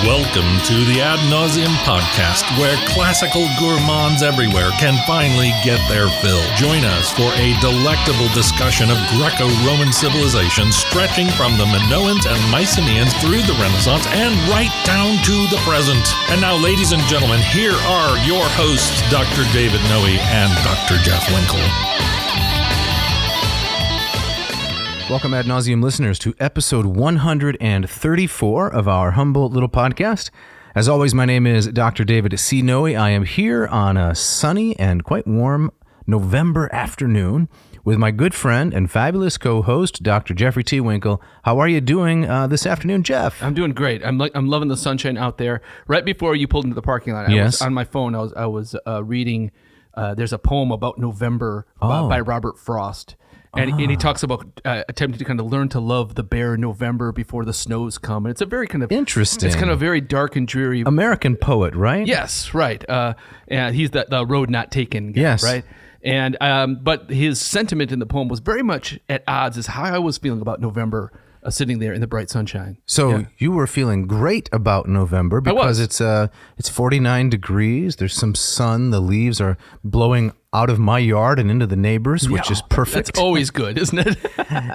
Welcome to the Ad Nauseam podcast, where classical gourmands everywhere can finally get their fill. Join us for a delectable discussion of Greco-Roman civilization stretching from the Minoans and Mycenaeans through the Renaissance and right down to the present. And now, ladies and gentlemen, here are your hosts, Dr. David Noe and Dr. Jeff Winkle. Welcome, Ad Nauseam listeners, to episode 134 of our humble little podcast. As always, my name is Dr. David C. Noe. I am here on a sunny and quite warm November afternoon with my good friend and fabulous co-host, Dr. Jeffrey T. Winkle. How are you doing this afternoon, Jeff? I'm doing great. I'm loving the sunshine out there. Right before you pulled into the parking lot, I was on my phone. I was reading. There's a poem about November by Robert Frost. And he talks about attempting to kind of learn to love the bare November before the snows come. And it's a very kind of interesting. It's kind of very dark and dreary. American poet, right? Yes, right. And he's the road not taken guy, yes. Right? And but his sentiment in the poem was very much at odds as how I was feeling about November. Sitting there in the bright sunshine. So you were feeling great about November because it's 49 degrees. There's some sun. The leaves are blowing out of my yard and into the neighbors, which is perfect. That's always good, isn't it?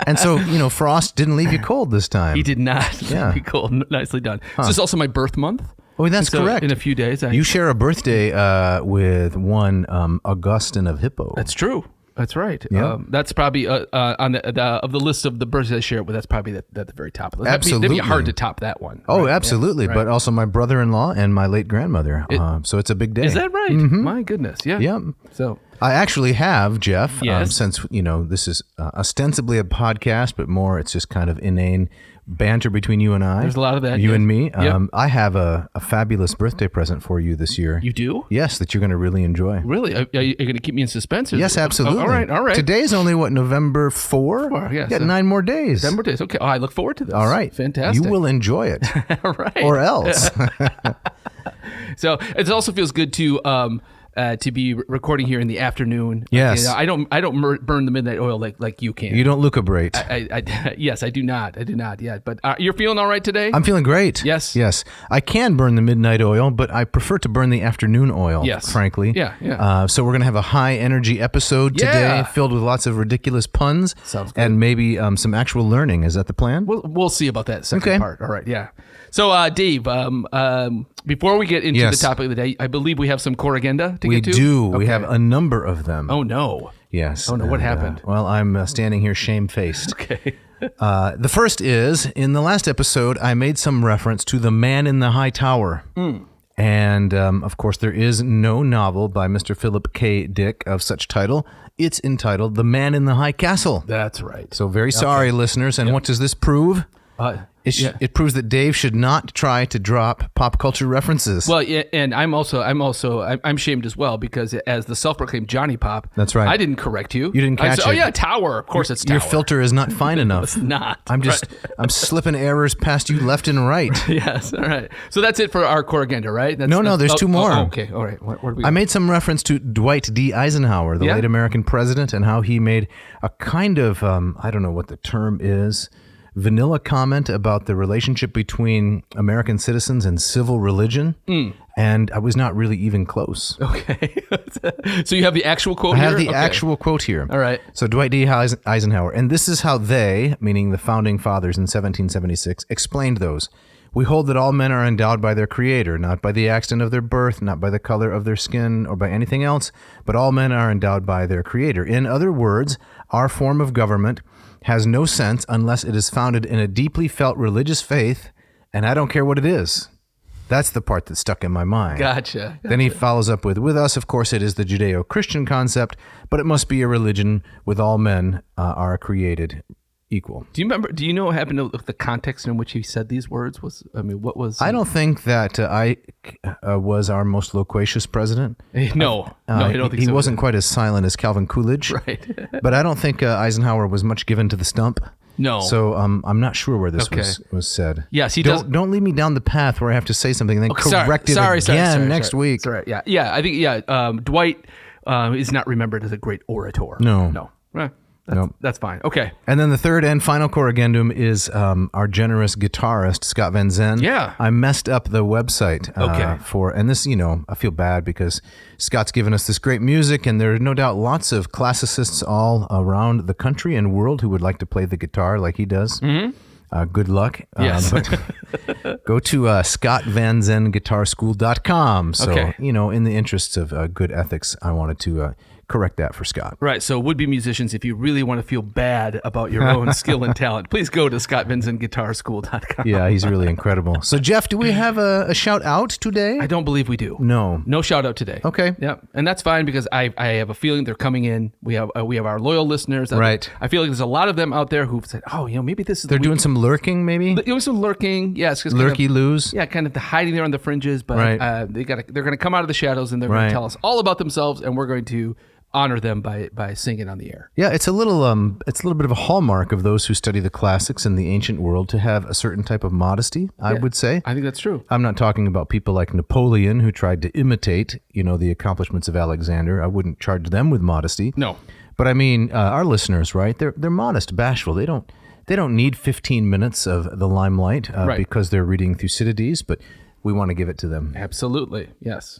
And so, Frost didn't leave you cold this time. He did not leave me cold. Nicely done. Huh. This is also my birth month. Oh, that's correct. In a few days. You share a birthday with one Augustine of Hippo. That's true. That's right. Yeah. That's probably on the list of the birthdays I share it with. That's probably at the very top. Absolutely. It'd be hard to top that one. Oh, right? absolutely. Yeah, right. But also my brother-in-law and my late grandmother. So it's a big day. Is that right? Mm-hmm. My goodness. Yeah. Yep. So I actually have, Jeff, yes. Since, this is ostensibly a podcast, but more it's just kind of inane banter between you and I. There's a lot of that. You and me. Yep. I have a fabulous birthday present for you this year. You do? Yes, that you're going to really enjoy. Really? Are you going to keep me in suspense? Yes, absolutely. All right. Today's only, November 4? Well, yeah, you got 9 more days. 10 more days. Okay. Oh, I look forward to this. All right. Fantastic. You will enjoy it. All right. Or else. So it also feels good to be recording here in the afternoon. Yes. I don't burn the midnight oil like you can. You don't lucubrate. Yes, I do not. Yeah, but you're feeling all right today? I'm feeling great. Yes. I can burn the midnight oil, but I prefer to burn the afternoon oil. Yes. Frankly. Yeah. So we're gonna have a high energy episode today, filled with lots of ridiculous puns. Sounds good. And maybe some actual learning. Is that the plan? We'll see about that second part. All right. Yeah. So Dave, before we get into the topic of the day, I believe we have some core agenda to get to. We do. Okay. We have a number of them. Oh no. Yes. Oh no. What happened? Well, I'm standing here shamefaced. Okay. The first is, in the last episode, I made some reference to The Man in the High Tower. And, of course, there is no novel by Mr. Philip K. Dick of such title. It's entitled The Man in the High Castle. That's right. So very sorry, listeners. And what does this prove? It proves that Dave should not try to drop pop culture references. Well, yeah, and I'm shamed as well because as the self-proclaimed Johnny Pop, that's right. I didn't correct you. You didn't catch it. Oh yeah, Tower. Of course, it's Tower. Your filter is not fine enough. It's not. I'm slipping errors past you left and right. Yes. All right. So that's it for our core agenda, right? No. There's two more. Okay. All right. What do we got? I made some reference to Dwight D. Eisenhower, the late American president, and how he made a kind of I don't know what the term is. Vanilla comment about the relationship between American citizens and civil religion, and I was not really even close. Okay. So you have the actual quote here? I have the actual quote here. All right. So Dwight D. Eisenhower, and this is how they, meaning the founding fathers in 1776, explained those. We hold that all men are endowed by their Creator, not by the accident of their birth, not by the color of their skin, or by anything else, but all men are endowed by their Creator. In other words, our form of government has no sense unless it is founded in a deeply felt religious faith, and I don't care what it is. That's the part that stuck in my mind. Gotcha. Then he follows up with us, of course, it is the Judeo-Christian concept, but it must be a religion with all men are created equal. Do you know what happened to the context in which he said these words? What was... I don't think that I was our most loquacious president. No, I don't think so. He wasn't quite as silent as Calvin Coolidge. Right. But I don't think Eisenhower was much given to the stump. No. So I'm not sure where this was said. Yes, he does. does. Don't lead me down the path where I have to say something and then correct it again next week. Sorry. Yeah. I think Dwight is not remembered as a great orator. No. Right. That's fine. Okay. And then the third and final corrigendum is our generous guitarist, Scott Van Zen. Yeah. I messed up the website and this, I feel bad because Scott's given us this great music, and there are no doubt lots of classicists all around the country and world who would like to play the guitar like he does. Mm-hmm. Good luck. Yes. But go to scottvanzenguitarschool.com. So, in the interests of good ethics, I wanted to correct that for Scott. Right. So would-be musicians, if you really want to feel bad about your own skill and talent, please go to scottvanzenguitarschool.com. Yeah, he's really incredible. So, Jeff, do we have a shout out today? I don't believe we do. No shout out today. Okay. Yeah, and that's fine because I have a feeling they're coming in. We have our loyal listeners. Right. I feel like there's a lot of them out there who've said, "Oh, maybe this is." They're doing some lurking, maybe. Doing some lurking, yes. Lurky-loos. Yeah, kind of the hiding there on the fringes, but they're going to come out of the shadows and they're going to tell us all about themselves, and we're going to honor them by singing on the air. Yeah, it's a little bit of a hallmark of those who study the classics in the ancient world to have a certain type of modesty, I would say. I think that's true. I'm not talking about people like Napoleon who tried to imitate, the accomplishments of Alexander. I wouldn't charge them with modesty. No. But I mean, our listeners, right? They're modest, bashful. They don't need 15 minutes of the limelight because they're reading Thucydides, but we want to give it to them. Absolutely. Yes.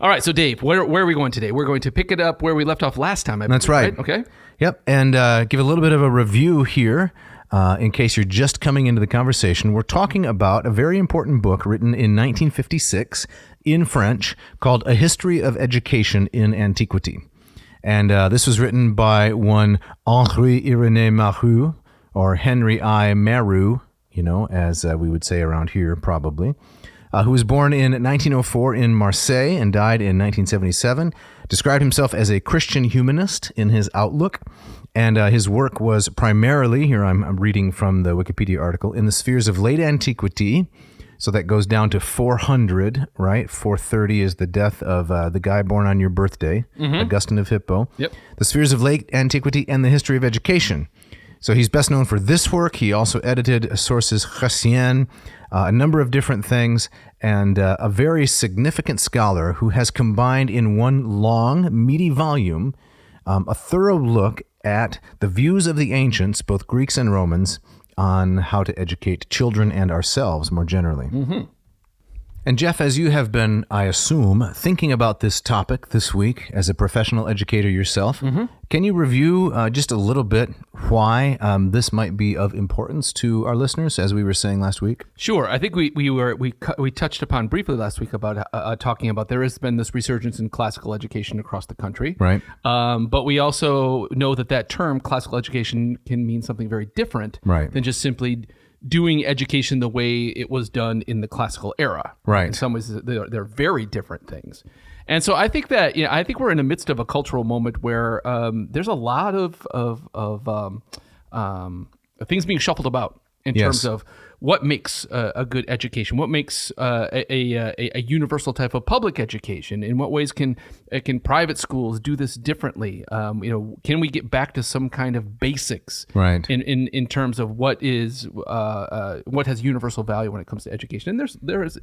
All right, so Dave, where are we going today? We're going to pick it up where we left off last time. That's right. Okay. Yep, and give a little bit of a review here in case you're just coming into the conversation. We're talking about a very important book written in 1956 in French called A History of Education in Antiquity. And this was written by one Henri-Irénée Marrou, or Henry I. Marrou, as we would say around here probably. Who was born in 1904 in Marseille and died in 1977, described himself as a Christian humanist in his outlook, and his work was primarily, here I'm reading from the Wikipedia article, in the spheres of late antiquity, so that goes down to 400, right? 430 is the death of the guy born on your birthday, Augustine of Hippo. Yep. The spheres of late antiquity and the history of education. So he's best known for this work. He also edited Sources Chrétiennes, a number of different things, and a very significant scholar who has combined in one long, meaty volume a thorough look at the views of the ancients, both Greeks and Romans, on how to educate children and ourselves more generally. Mm-hmm. And Jeff, as you have been, I assume, thinking about this topic this week as a professional educator yourself, can you review just a little bit why this might be of importance to our listeners, as we were saying last week? Sure. I think we touched upon briefly last week about talking about there has been this resurgence in classical education across the country. Right. But we also know that term classical education can mean something very different than just simply doing education the way it was done in the classical era. Right. In some ways, they're very different things. And so I think that I think we're in the midst of a cultural moment where there's a lot of things being shuffled about in terms of what makes a good education, what makes a universal type of public education. In what ways can private schools do this differently? Can we get back to some kind of basics in terms of what has universal value when it comes to education? And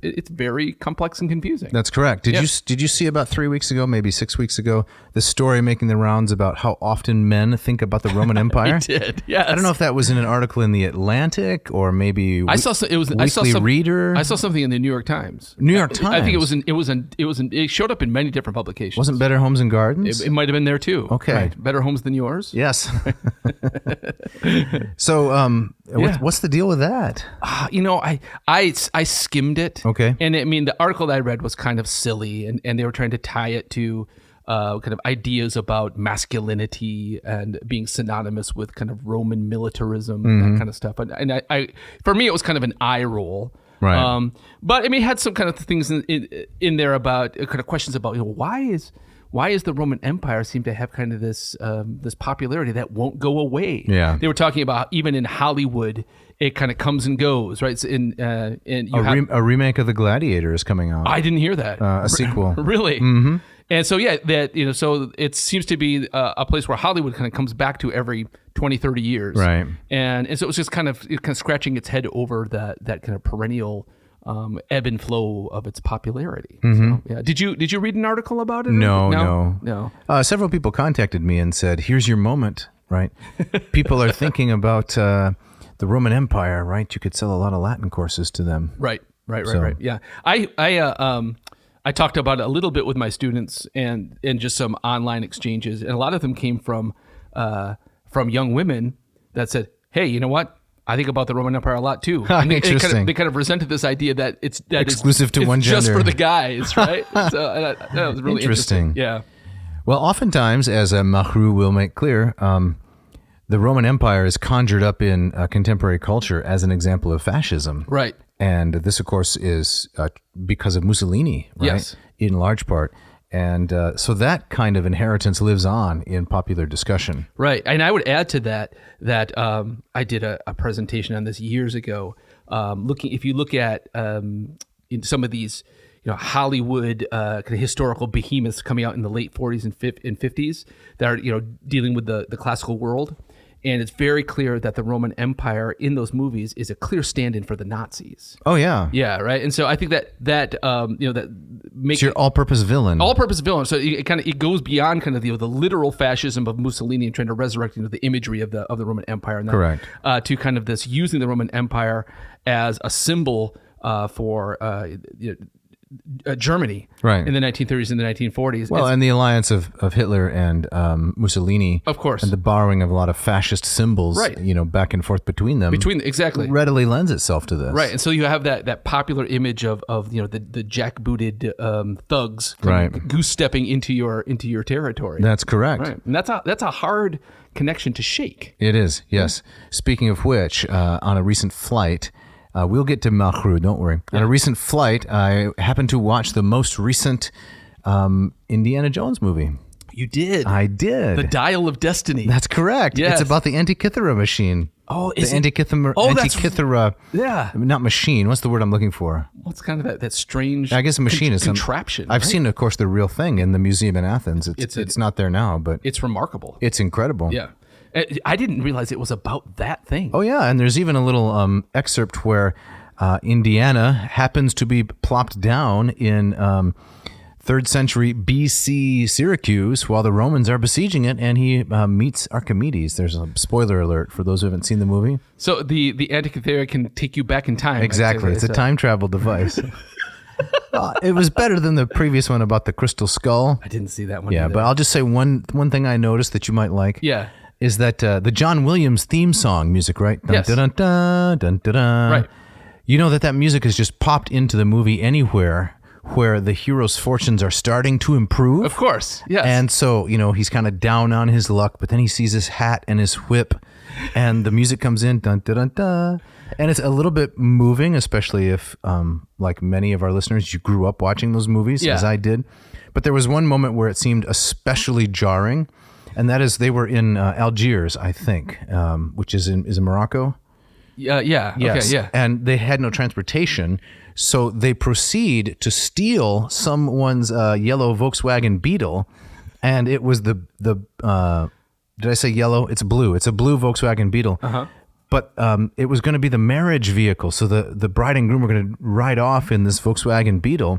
it's very complex and confusing. That's correct. Did you see about 3 weeks ago, maybe 6 weeks ago, the story making the rounds about how often men think about the Roman Empire? I did. Yes. I don't know if that was in an article in the Atlantic or maybe Reader. I saw something in the New York Times. New York Times. I think it showed up in many different publications. Wasn't Better Homes and Gardens? It might have been there too. Okay. Right. Better Homes Than Yours. Yes. So, what's the deal with that? I skimmed it. Okay. And I mean, the article that I read was kind of silly, and they were trying to tie it to kind of ideas about masculinity and being synonymous with kind of Roman militarism, that kind of stuff. And I for me, it was kind of an eye roll. Right. But I mean, it had some kind of things in there about kind of questions about why is the Roman Empire seem to have kind of this popularity that won't go away? Yeah. They were talking about even in Hollywood, it kind of comes and goes, right? So a remake of The Gladiator is coming out. I didn't hear that. A sequel. Really? Mm-hmm. And so, so it seems to be a place where Hollywood kind of comes back to every 20, 30 years. Right. And so it was just kind of scratching its head over that kind of perennial ebb and flow of its popularity. Mm-hmm. So, yeah. Did you read an article about it? No. No. Several people contacted me and said, "Here's your moment. right? People are thinking about the Roman Empire, right? You could sell a lot of Latin courses to them. Right. Yeah. I talked about it a little bit with my students and just some online exchanges, and a lot of them came from young women that said, "Hey, you know what? I think about the Roman Empire a lot too." And Interesting. They kind of resented this idea that it's exclusive to one just gender, for the guys, right? So that was really interesting. Yeah. Well, oftentimes, as Marrou will make clear, the Roman Empire is conjured up in contemporary culture as an example of fascism. Right. And this, of course, is because of Mussolini, right? Yes. In large part. And so that kind of inheritance lives on in popular discussion. Right. And I would add to that I did a presentation on this years ago. If you look at in some of these Hollywood kind of historical behemoths coming out in the late 40s and 50s that are dealing with the classical world. And it's very clear that the Roman Empire in those movies is a clear stand-in for the Nazis. Oh yeah, yeah, right. And so I think that makes your all-purpose villain. All-purpose villain. So it goes beyond kind of the literal fascism of Mussolini and trying to resurrect the imagery of the Roman Empire. And that, correct. To kind of this using the Roman Empire as a symbol for Germany, right, in the 1930s and the 1940s. Well, and the alliance of Hitler and Mussolini, of course, and the borrowing of a lot of fascist symbols, right, back and forth between them, exactly, readily lends itself to this, right. And so you have that popular image of the jackbooted thugs, right, goose stepping into your territory. That's correct, right. And that's a hard connection to shake. It is, yes. Speaking of which, on a recent flight. We'll get to Marrou, don't worry. Yeah. On a recent flight, I happened to watch the most recent Indiana Jones movie. You did? I did. The Dial of Destiny. That's correct. Yes. It's about the Antiquity machine. Oh, is the Antiquity, yeah. Not machine. What's the word I'm looking for? What's kind of that strange I guess a machine is contraption. I've seen, of course, the real thing in the museum in Athens. It's not there now, but... It's remarkable. It's incredible. Yeah. I didn't realize it was about that thing. Oh, yeah. And there's even a little excerpt where Indiana happens to be plopped down in 3rd century BC Syracuse while the Romans are besieging it, and he meets Archimedes. There's a spoiler alert for those who haven't seen the movie. So the Antiquity can take you back in time. Exactly. It's a time travel device. It was better than the previous one about the crystal skull. I didn't see that one. Yeah, either. but I'll just say one thing I noticed that you might like. Yeah. Is that the John Williams theme song music, right? Dun, yes. Dun, dun, dun, dun, dun, dun. Right. You know that music has just popped into the movie anywhere where the hero's fortunes are starting to improve. Of course, yes. And so, he's kind of down on his luck, but then he sees his hat and his whip, and the music comes in, dun, dun, dun, dun. And it's a little bit moving, especially if, like many of our listeners, you grew up watching those movies, as I did. But there was one moment where it seemed especially jarring. And that is, they were in Algiers, I think, which is in Morocco. Yeah. Yes. Okay. Yeah. And they had no transportation, so they proceed to steal someone's yellow Volkswagen Beetle, and it was the did I say yellow? It's blue. It's a blue Volkswagen Beetle. Uh-huh. But it was going to be the marriage vehicle, so the bride and groom were going to ride off in this Volkswagen Beetle.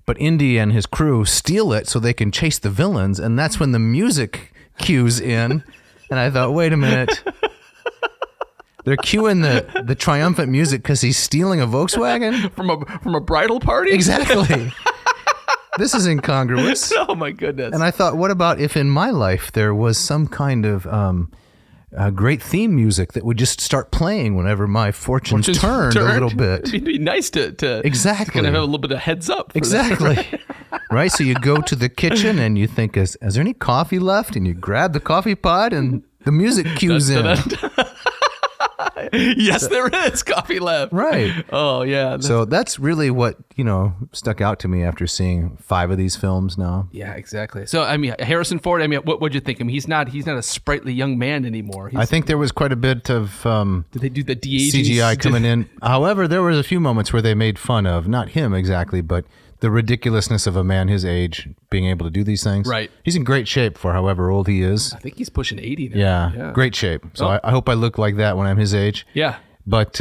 But Indy and his crew steal it so they can chase the villains, and that's when the music cues in, and I thought, wait a minute, they're cueing the triumphant music because he's stealing a Volkswagen from a bridal party. Exactly. This is incongruous. Oh my goodness. And I thought, what about if in my life there was some kind of great theme music that would just start playing whenever my fortunes turned a little bit. It'd be nice to exactly kind of have a little bit of heads up. Exactly. That, right? So you go to the kitchen and you think, is there any coffee left? And you grab the coffee pot and the music cues in. Yes, there is coffee left. Right. Oh, yeah. So that's really what, stuck out to me after seeing 5 of these films now. Yeah, exactly. So, Harrison Ford, what'd you think? He's not a sprightly young man anymore. I think there was quite a bit of did they do the de-aging CGI coming in? However, there was a few moments where they made fun of, not him exactly, but the ridiculousness of a man his age being able to do these things. Right. He's in great shape for however old he is. I think he's pushing 80 now. Yeah. Great shape. So I hope I look like that when I'm his age. Yeah. But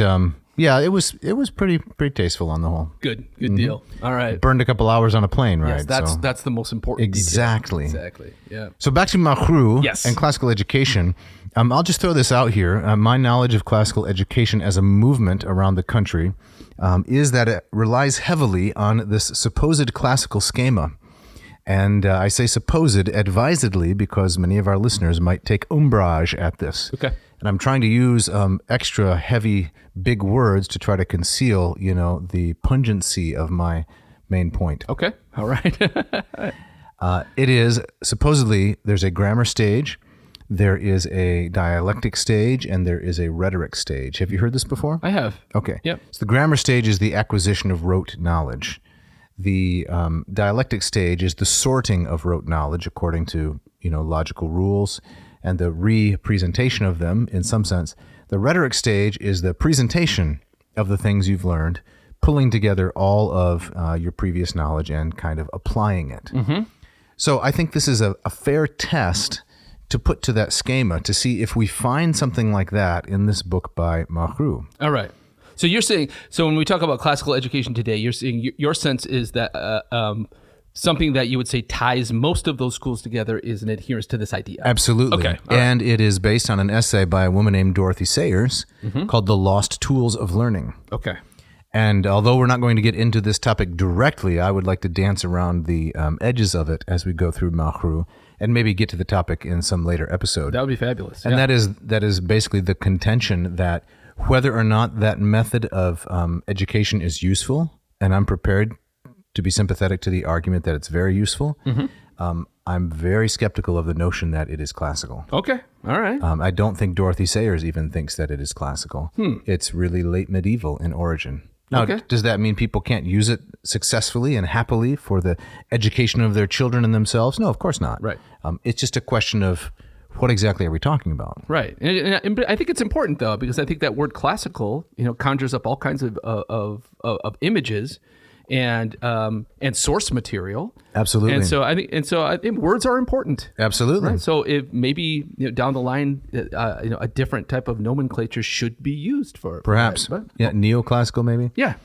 Yeah, it was pretty tasteful on the whole. Good deal. All right. Burned a couple hours on a plane ride. Yes, that's the most important. Exactly. Detail. Exactly. Yeah. So back to Marrou Yes. and classical education. I'll just throw this out here. My knowledge of classical education as a movement around the country is that it relies heavily on this supposed classical schema. And I say supposed advisedly because many of our listeners might take umbrage at this. Okay. And I'm trying to use extra heavy, big words to try to conceal, the pungency of my main point. Okay. All right. It is supposedly there's a grammar stage, there is a dialectic stage, and there is a rhetoric stage. Have you heard this before? I have. Okay. Yep. So the grammar stage is the acquisition of rote knowledge. The dialectic stage is the sorting of rote knowledge according to, logical rules and the re-presentation of them in some sense. The rhetoric stage is the presentation of the things you've learned, pulling together all of your previous knowledge and kind of applying it. Mm-hmm. So I think this is a fair test to put to that schema to see if we find something like that in this book by Marrou. All right. So you're saying, when we talk about classical education today, you're saying your sense is that something that you would say ties most of those schools together is an adherence to this idea. Absolutely. Okay. And it is based on an essay by a woman named Dorothy Sayers called The Lost Tools of Learning. Okay. And although we're not going to get into this topic directly, I would like to dance around the edges of it as we go through Marrou and maybe get to the topic in some later episode. That would be fabulous. And that is basically the contention that whether or not that method of education is useful, and I'm prepared to be sympathetic to the argument that it's very useful, I'm very skeptical of the notion that it is classical. Okay. All right. I don't think Dorothy Sayers even thinks that it is classical. It's really late medieval in origin. Now, does that mean people can't use it successfully and happily for the education of their children and themselves? No, of course not. Right. It's just a question of what exactly are we talking about? Right. And I think it's important, though, because I think that word classical, conjures up all kinds of images and source material. Absolutely. And so I think words are important. Absolutely. Right? So if maybe down the line, a different type of nomenclature should be used for perhaps. But, neoclassical maybe. Yeah.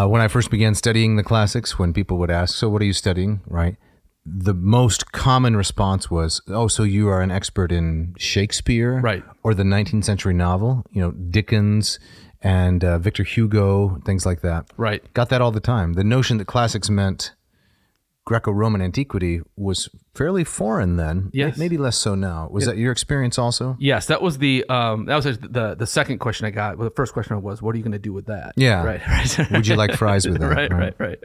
When I first began studying the classics, when people would ask, "So what are you studying?" Right. The most common response was, "Oh, so you are an expert in Shakespeare, right, or the 19th century novel? Dickens." And Victor Hugo, things like that. Right. Got that all the time. The notion that classics meant Greco-Roman antiquity was fairly foreign then. Yes. Maybe less so now. Was that your experience also? Yes, that was the second question I got. Well, the first question was, what are you going to do with that? Yeah. Right. Would you like fries with that? Right.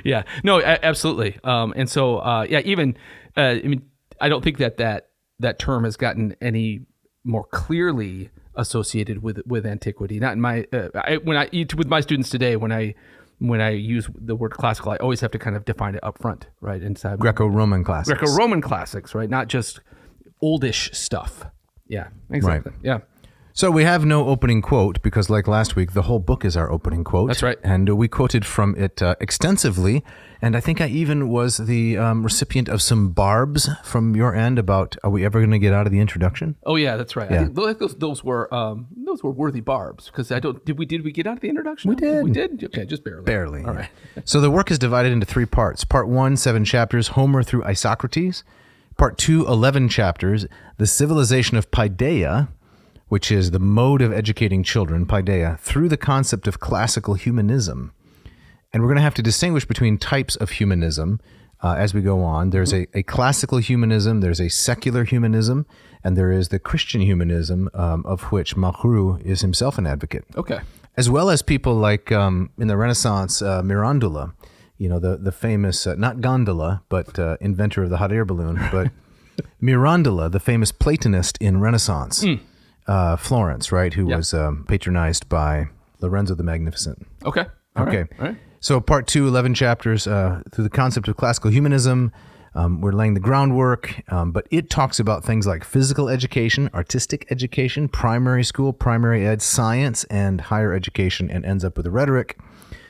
Yeah. No, absolutely. And so, even, I don't think that term has gotten any more clearly associated with antiquity. Not in my with my students today, when I use the word classical, I always have to kind of define it up front, right? Inside Greco-Roman classics, right? Not just oldish stuff. Yeah, exactly. Right. Yeah. So we have no opening quote because, like last week, the whole book is our opening quote. That's right. And we quoted from it extensively. And I think I even was the recipient of some barbs from your end about, are we ever going to get out of the introduction? Oh yeah, that's right. Yeah. I think those were worthy barbs because did we get out of the introduction? We did. We did. Okay, just barely. Barely. All right. So the work is divided into 3 parts. Part 1, 7 chapters, Homer through Isocrates. Part 2, 11 chapters, the civilization of Paideia, which is the mode of educating children, Paideia, through the concept of classical humanism. And we're going to have to distinguish between types of humanism as we go on. There's a classical humanism, there's a secular humanism, and there is the Christian humanism, of which Marrou is himself an advocate. Okay. As well as people like, in the Renaissance, Mirandola, the famous, not Gondola, but inventor of the hot air balloon, but Mirandola, the famous Platonist in Renaissance. Florence, right, who was patronized by Lorenzo the Magnificent. Okay. All right. So part 2, 11 chapters through the concept of classical humanism. We're laying the groundwork, but it talks about things like physical education, artistic education, primary school, primary ed, science, and higher education, and ends up with the rhetoric.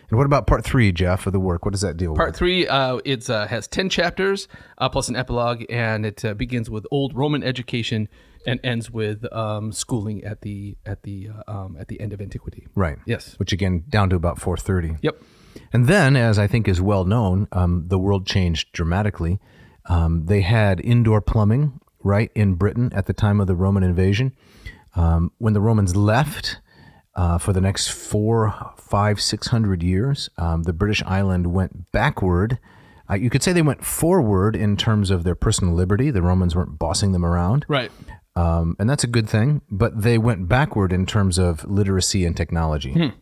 And what about part 3, Jeff, of the work? What does that deal with? Part 3, it has 10 chapters plus an epilogue, and it begins with old Roman education and ends with schooling at the end of Antiquity. Right. Yes. Which again, down to about 430. Yep. And then, as I think is well known, the world changed dramatically. They had indoor plumbing, right, in Britain at the time of the Roman invasion. When the Romans left for the next 600 years, the British island went backward. You could say they went forward in terms of their personal liberty. The Romans weren't bossing them around. Right. And that's a good thing. But they went backward in terms of literacy and technology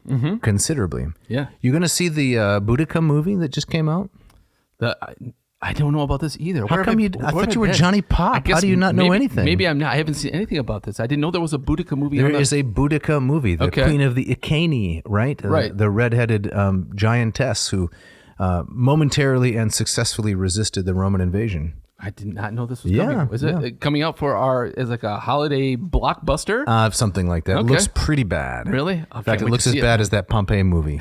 considerably. Yeah. You going to see the Boudica movie that just came out? I don't know about this either. How come I thought you were Johnny Pop. How do you not know anything? Maybe I'm not. I haven't seen anything about this. I didn't know there was a Boudica movie. There is a Boudica movie, the Queen of the Iceni, right? Right. The red-headed giantess who momentarily and successfully resisted the Roman invasion. I did not know this was coming. Is it coming out as like a holiday blockbuster? Something like that. It looks pretty bad. Really? In fact, it looks as bad as that Pompeii movie.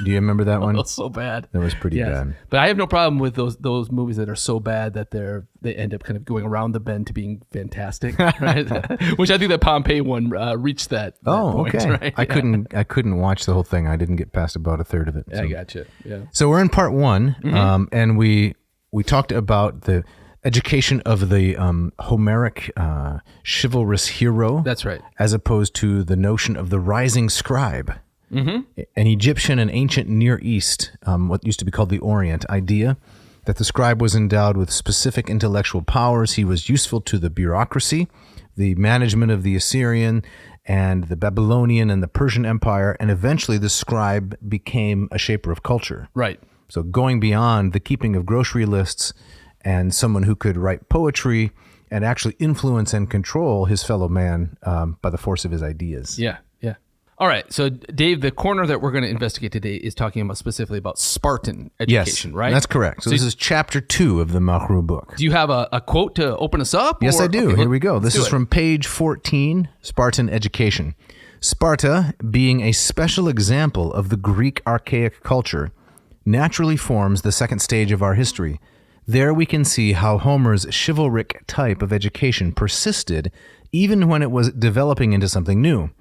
Do you remember that one? It was so bad. That was pretty bad. But I have no problem with those movies that are so bad that they end up kind of going around the bend to being fantastic, right? Which I think that Pompeii one reached that point, okay. Right? I couldn't watch the whole thing. I didn't get past about a third of it. I gotcha. Yeah. So we're in part one, and we talked about the education of the Homeric chivalrous hero. That's right. As opposed to the notion of the rising scribe. An Egyptian and ancient Near East, what used to be called the Orient idea, that the scribe was endowed with specific intellectual powers. He was useful to the bureaucracy, the management of the Assyrian and the Babylonian and the Persian Empire, and eventually the scribe became a shaper of culture. Right. So going beyond the keeping of grocery lists and someone who could write poetry and actually influence and control his fellow man by the force of his ideas. Yeah. All right, so Dave, the corner that we're going to investigate today is talking about specifically about Spartan education, right? That's correct. So this is chapter 2 of the Marrou book. Do you have a quote to open us up? Yes, I do. Okay, here we go. This is from page 14, Spartan education. Sparta, being a special example of the Greek archaic culture, naturally forms the second stage of our history. There we can see how Homer's chivalric type of education persisted even when it was developing into something new.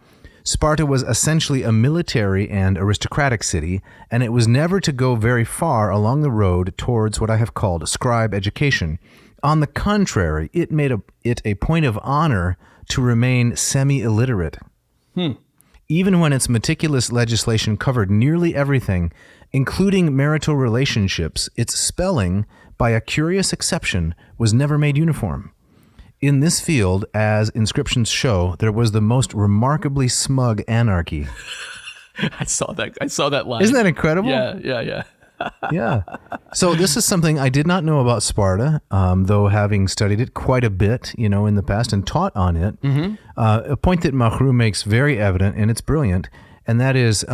Sparta was essentially a military and aristocratic city, and it was never to go very far along the road towards what I have called scribe education. On the contrary, it made it a point of honor to remain semi-illiterate. Even when its meticulous legislation covered nearly everything, including marital relationships, its spelling, by a curious exception, was never made uniform. In this field, as inscriptions show, there was the most remarkably smug anarchy. I saw that line. Isn't that incredible? Yeah. Yeah. So this is something I did not know about Sparta, though having studied it quite a bit, in the past and taught on it. A point that Marrou makes very evident, and it's brilliant, and that is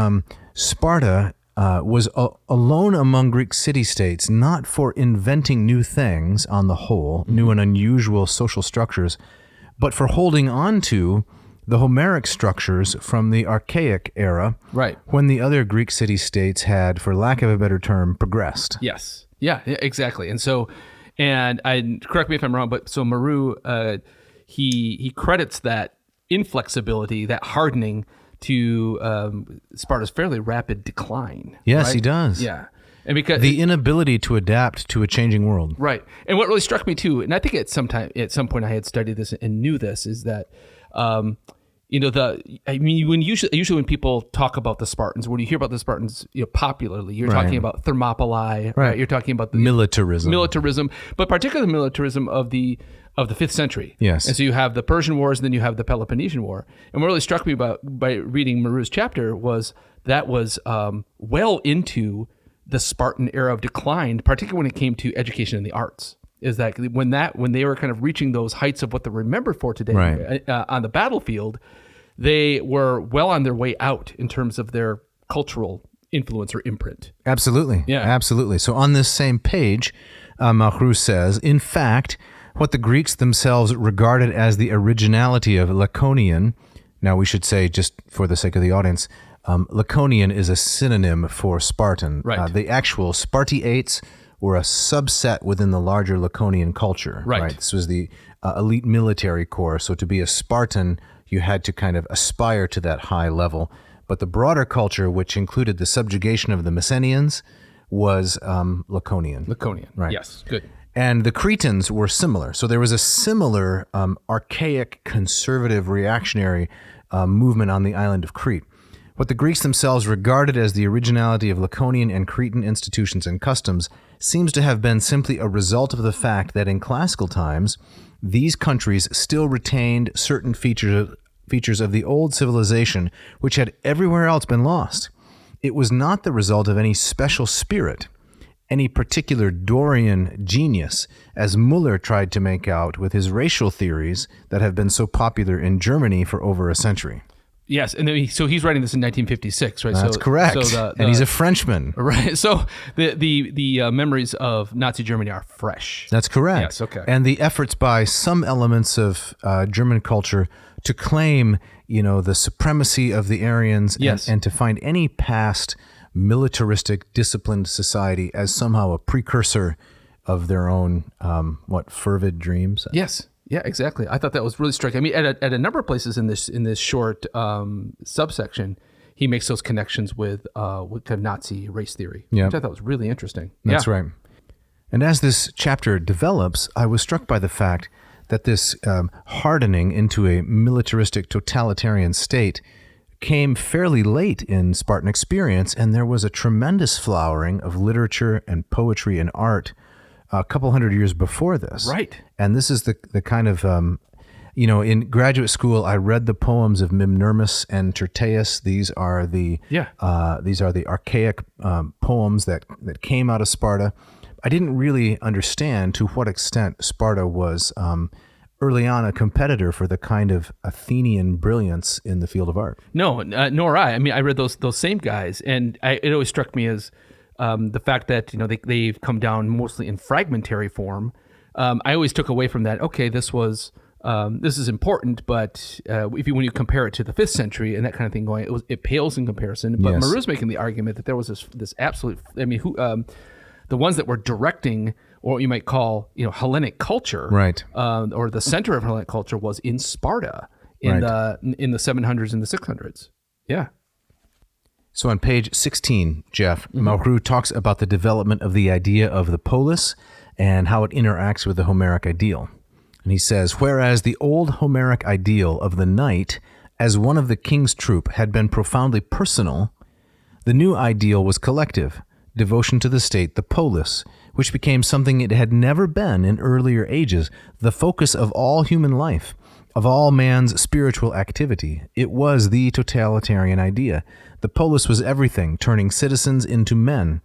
Sparta was alone among Greek city-states, not for inventing new things on the whole, new and unusual social structures, but for holding on to the Homeric structures from the archaic era, right, when the other Greek city-states had, for lack of a better term, progressed. Yes. Yeah, exactly. And so, correct me if I'm wrong, but so Marrou, he credits that inflexibility, that hardening, to Sparta's fairly rapid decline. Yes, right? he does. Yeah. And because the inability to adapt to a changing world. Right. And what really struck me too, and I think at some point I had studied this and knew this, is that usually when people talk about the Spartans, when you hear about the Spartans, popularly, you're talking about Thermopylae, right? You're talking about the militarism, but particularly the militarism of the 5th century. Yes. And so you have the Persian Wars, and then you have the Peloponnesian War. And what really struck me by reading Marrou's chapter was that was well into the Spartan era of decline, particularly when it came to education in the arts. Is that when they were kind of reaching those heights of what they're remembered for today, right, on the battlefield, they were well on their way out in terms of their cultural influence or imprint. Absolutely. Yeah. Absolutely. So on this same page, Marrou says, in fact, what the Greeks themselves regarded as the originality of Laconian, now we should say, just for the sake of the audience, Laconian is a synonym for Spartan. Right. The actual Spartiates were a subset within the larger Laconian culture. Right. This was the elite military corps. So to be a Spartan, you had to kind of aspire to that high level. But the broader culture, which included the subjugation of the Messenians, was Laconian. Laconian, right? Yes, good. And the Cretans were similar. So there was a similar archaic, conservative, reactionary movement on the island of Crete. What the Greeks themselves regarded as the originality of Laconian and Cretan institutions and customs seems to have been simply a result of the fact that in classical times, these countries still retained certain features of the old civilization which had everywhere else been lost. It was not the result of any special spirit, any particular Dorian genius, as Müller tried to make out with his racial theories that have been so popular in Germany for over a century. Yes, and then so he's writing this in 1956, right? That's correct. And he's a Frenchman. Right. So the memories of Nazi Germany are fresh. That's correct. Yes, okay. And the efforts by some elements of German culture to claim, the supremacy of the Aryans and to find any past militaristic, disciplined society as somehow a precursor of their own, fervid dreams? Yes. Yeah, exactly. I thought that was really striking. I mean, at a number of places in this short subsection, he makes those connections with kind of Nazi race theory, which I thought was really interesting. That's right. And as this chapter develops, I was struck by the fact that this hardening into a militaristic totalitarian state came fairly late in Spartan experience, and there was a tremendous flowering of literature and poetry and art a couple hundred years before this. Right. And this is the kind of, in graduate school, I read the poems of Mimnermus and Tyrtaeus. These are the archaic poems that came out of Sparta. I didn't really understand to what extent Sparta was early on a competitor for the kind of Athenian brilliance in the field of art. No, nor I. I mean, I read those same guys, and it always struck me as the fact that they've come down mostly in fragmentary form. I always took away from that. Okay, this is important, but when you compare it to the 5th century and that kind of thing it pales in comparison. But Marrou's making the argument that there was this absolute. I mean, the ones that were directing, or what you might call, Hellenic culture, right? Or the center of Hellenic culture was in Sparta in the 700s and the 600s. Yeah. So on page 16, Jeff, Marrou talks about the development of the idea of the polis and how it interacts with the Homeric ideal. And he says, whereas the old Homeric ideal of the knight as one of the king's troop had been profoundly personal, the new ideal was collective, devotion to the state, the polis, which became something it had never been in earlier ages, the focus of all human life, of all man's spiritual activity. It was the totalitarian idea. The polis was everything, turning citizens into men.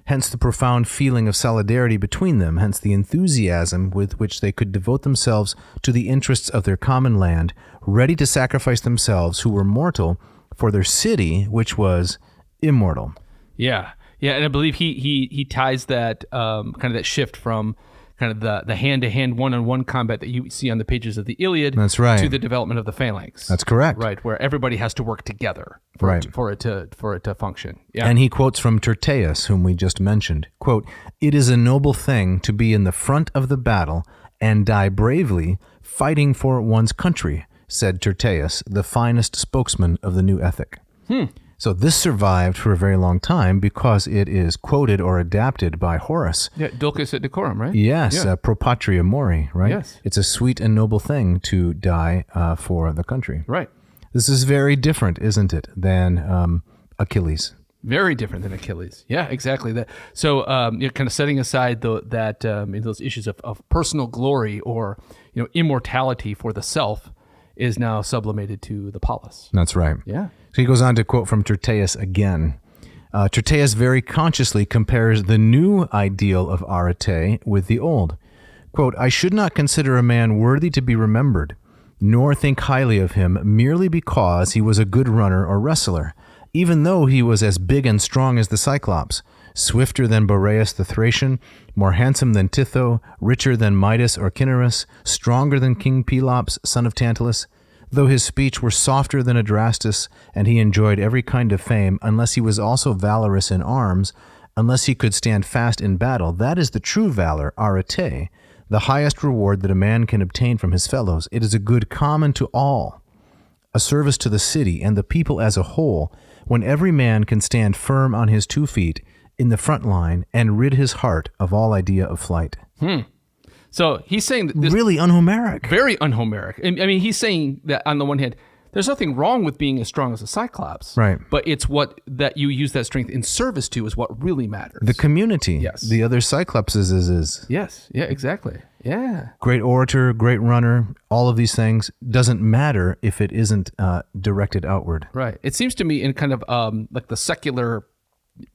Hence the profound feeling of solidarity between them, hence the enthusiasm with which they could devote themselves to the interests of their common land, ready to sacrifice themselves who were mortal for their city, which was immortal. Yeah. Yeah, and I believe he ties that kind of that shift from kind of the hand-to-hand, one-on-one combat that you see on the pages of the Iliad. That's right. To the development of the phalanx. That's correct. Right, where everybody has to work together for it to function. Yeah. And he quotes from Tyrtaeus, whom we just mentioned, quote, "It is a noble thing to be in the front of the battle and die bravely fighting for one's country," said Tyrtaeus, the finest spokesman of the new ethic. So this survived for a very long time because it is quoted or adapted by Horace. Yeah, Dulcis et decorum, right? Yes, pro patria mori, right? Yes. It's a sweet and noble thing to die for the country. Right. This is very different, isn't it, than Achilles? Very different than Achilles. Yeah, exactly. So you're kind of setting aside those issues of personal glory or immortality for the self is now sublimated to the polis. That's right. Yeah. So he goes on to quote from Tyrtaeus again. Tyrtaeus very consciously compares the new ideal of arete with the old. Quote, "I should not consider a man worthy to be remembered, nor think highly of him merely because he was a good runner or wrestler, even though he was as big and strong as the Cyclops, swifter than Boreas the Thracian, more handsome than Titho, richer than Midas or Cinyras, stronger than King Pelops, son of Tantalus, though his speech were softer than Adrastus, and he enjoyed every kind of fame, unless he was also valorous in arms, unless he could stand fast in battle. That is the true valor, arete, the highest reward that a man can obtain from his fellows. It is a good common to all, a service to the city and the people as a whole, when every man can stand firm on his 2 feet in the front line and rid his heart of all idea of flight. So he's saying that this Really un-Homeric. very un-Homeric. I mean, he's saying that on the one hand, there's nothing wrong with being as strong as a Cyclops. Right. But it's what that you use that strength in service to is what really matters. The community. Yes. The other Cyclopses is. Yes. Yeah, exactly. Yeah. Great orator, great runner, all of these things doesn't matter if it isn't directed outward. Right. It seems to me in kind of like the secular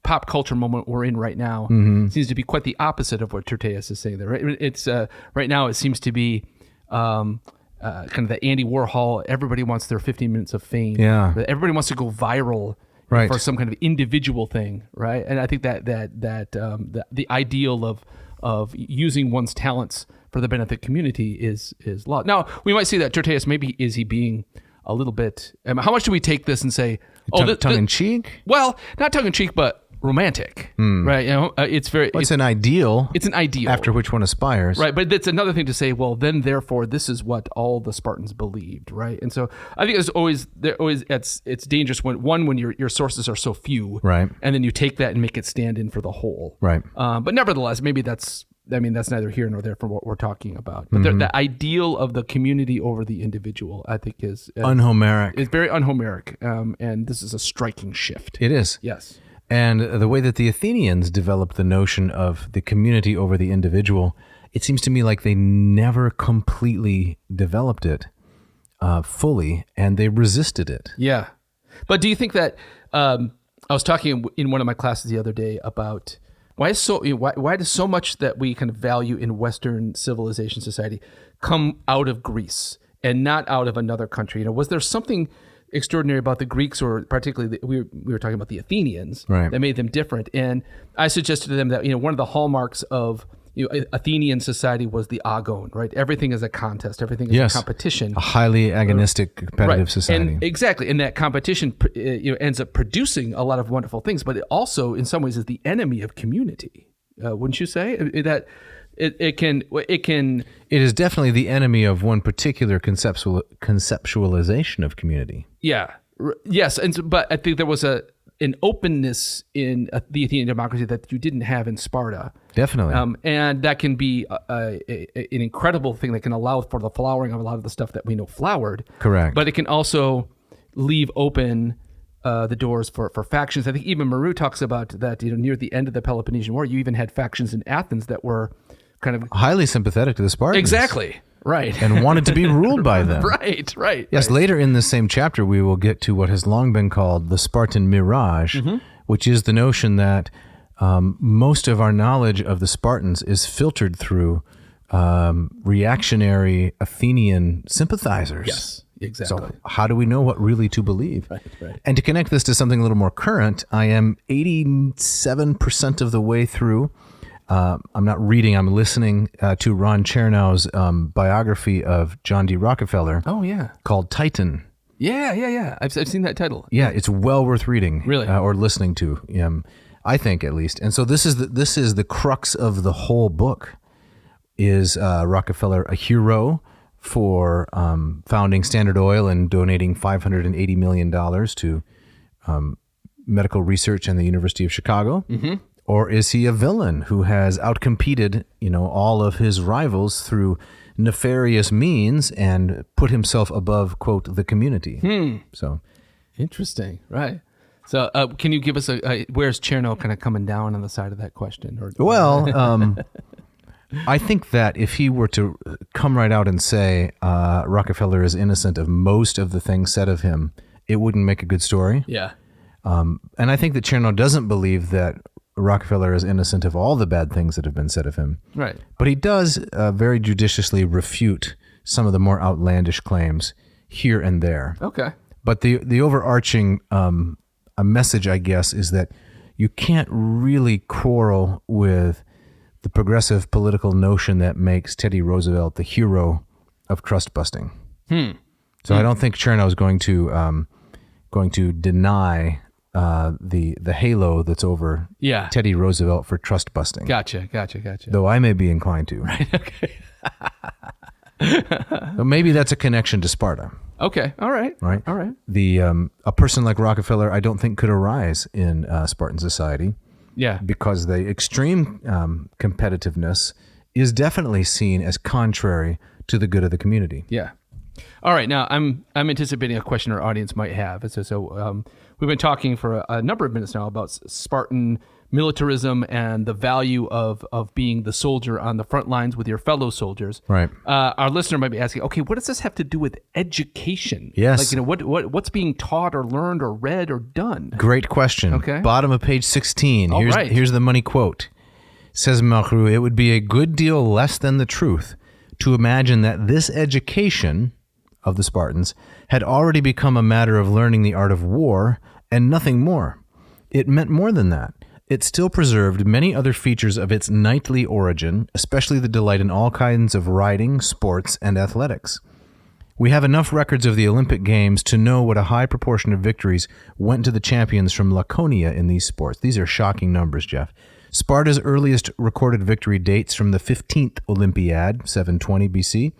pop culture moment we're in right now seems to be quite the opposite of what Tertius is saying there. Right. It's right now it seems to be kind of the Andy Warhol. Everybody wants their 15 minutes of fame. Yeah. Everybody wants to go viral. Right. For some kind of individual thing, right? And I think that the ideal of using one's talents for the benefit of the community is lost. Now we might see that Tertius maybe is he being a little bit. How much do we take this and say, tongue in cheek? Well, not tongue in cheek, but romantic, right? You know, it's very. Well, it's an ideal. It's an ideal after which one aspires, right? But that's another thing to say. Well, then therefore, this is what all the Spartans believed, right? And so I think it's dangerous when your sources are so few, right? And then you take that and make it stand in for the whole, right? But nevertheless, maybe that's neither here nor there from what we're talking about. But the ideal of the community over the individual, I think, is un-Homeric. It's very un-Homeric, and this is a striking shift. It is. Yes. And the way that the Athenians developed the notion of the community over the individual, it seems to me like they never completely developed it fully, and they resisted it. Yeah. But do you think that I was talking in one of my classes the other day about why does so much that we kind of value in Western civilization society come out of Greece and not out of another country? You know, was there something extraordinary about the Greeks, or particularly we were talking about the Athenians, right, that made them different? And I suggested to them that one of the hallmarks of Athenian society was the agon, right? Everything is a contest, everything is a competition, a highly agonistic competitive society. And exactly, and that competition ends up producing a lot of wonderful things, but it also in some ways is the enemy of community. Wouldn't you say that? It is definitely the enemy of one particular conceptualization of community. Yeah. Yes. But I think there was an openness in the Athenian democracy that you didn't have in Sparta. Definitely. And that can be an incredible thing that can allow for the flowering of a lot of the stuff that we know flowered. Correct. But it can also leave open the doors for factions. I think even Marrou talks about that, near the end of the Peloponnesian War, you even had factions in Athens that were kind of highly sympathetic to the Spartans. Exactly. Right. And wanted to be ruled by them. Right. Yes, later in the same chapter, we will get to what has long been called the Spartan mirage, which is the notion that most of our knowledge of the Spartans is filtered through reactionary Athenian sympathizers. Yes, exactly. So how do we know what really to believe? Right. And to connect this to something a little more current, I am 87% of the way through. I'm not reading, I'm listening to Ron Chernow's biography of John D. Rockefeller. Oh, yeah. Called Titan. Yeah. I've seen that title. Yeah, it's well worth reading. Really? Or listening to, I think at least. And so this is the crux of the whole book. Is Rockefeller a hero for founding Standard Oil and donating $580 million to medical research and the University of Chicago? Mm-hmm. Or is he a villain who has outcompeted, all of his rivals through nefarious means and put himself above, quote, the community? So interesting, right? So can you give us where's Chernow kind of coming down on the side of that question? Well, I think that if he were to come right out and say Rockefeller is innocent of most of the things said of him, it wouldn't make a good story. Yeah. And I think that Chernow doesn't believe that Rockefeller is innocent of all the bad things that have been said of him. Right. But he does very judiciously refute some of the more outlandish claims here and there. Okay. But the overarching a message, I guess, is that you can't really quarrel with the progressive political notion that makes Teddy Roosevelt the hero of trust busting. So I don't think Chernow is going to deny the halo that's over Teddy Roosevelt for trust busting. Gotcha. Though I may be inclined to. Right. Okay. Well, maybe that's a connection to Sparta. Okay. All right. Right. All right. A person like Rockefeller, I don't think could arise in Spartan society. Yeah. Because the extreme competitiveness is definitely seen as contrary to the good of the community. Yeah. All right. Now, I'm anticipating a question our audience might have. So we've been talking for a number of minutes now about Spartan militarism and the value of being the soldier on the front lines with your fellow soldiers. Right. Our listener might be asking, okay, what does this have to do with education? Yes. Like, what's being taught or learned or read or done? Great question. Okay. Bottom of page 16. All right. Here's the money quote. Says Marrou, it would be a good deal less than the truth to imagine that this education of the Spartans had already become a matter of learning the art of war and nothing more. It meant more than that. It still preserved many other features of its knightly origin, especially the delight in all kinds of riding, sports, and athletics. We have enough records of the Olympic Games to know what a high proportion of victories went to the champions from Laconia in these sports. These are shocking numbers, Jeff. Sparta's earliest recorded victory dates from the 15th Olympiad, 720 BC,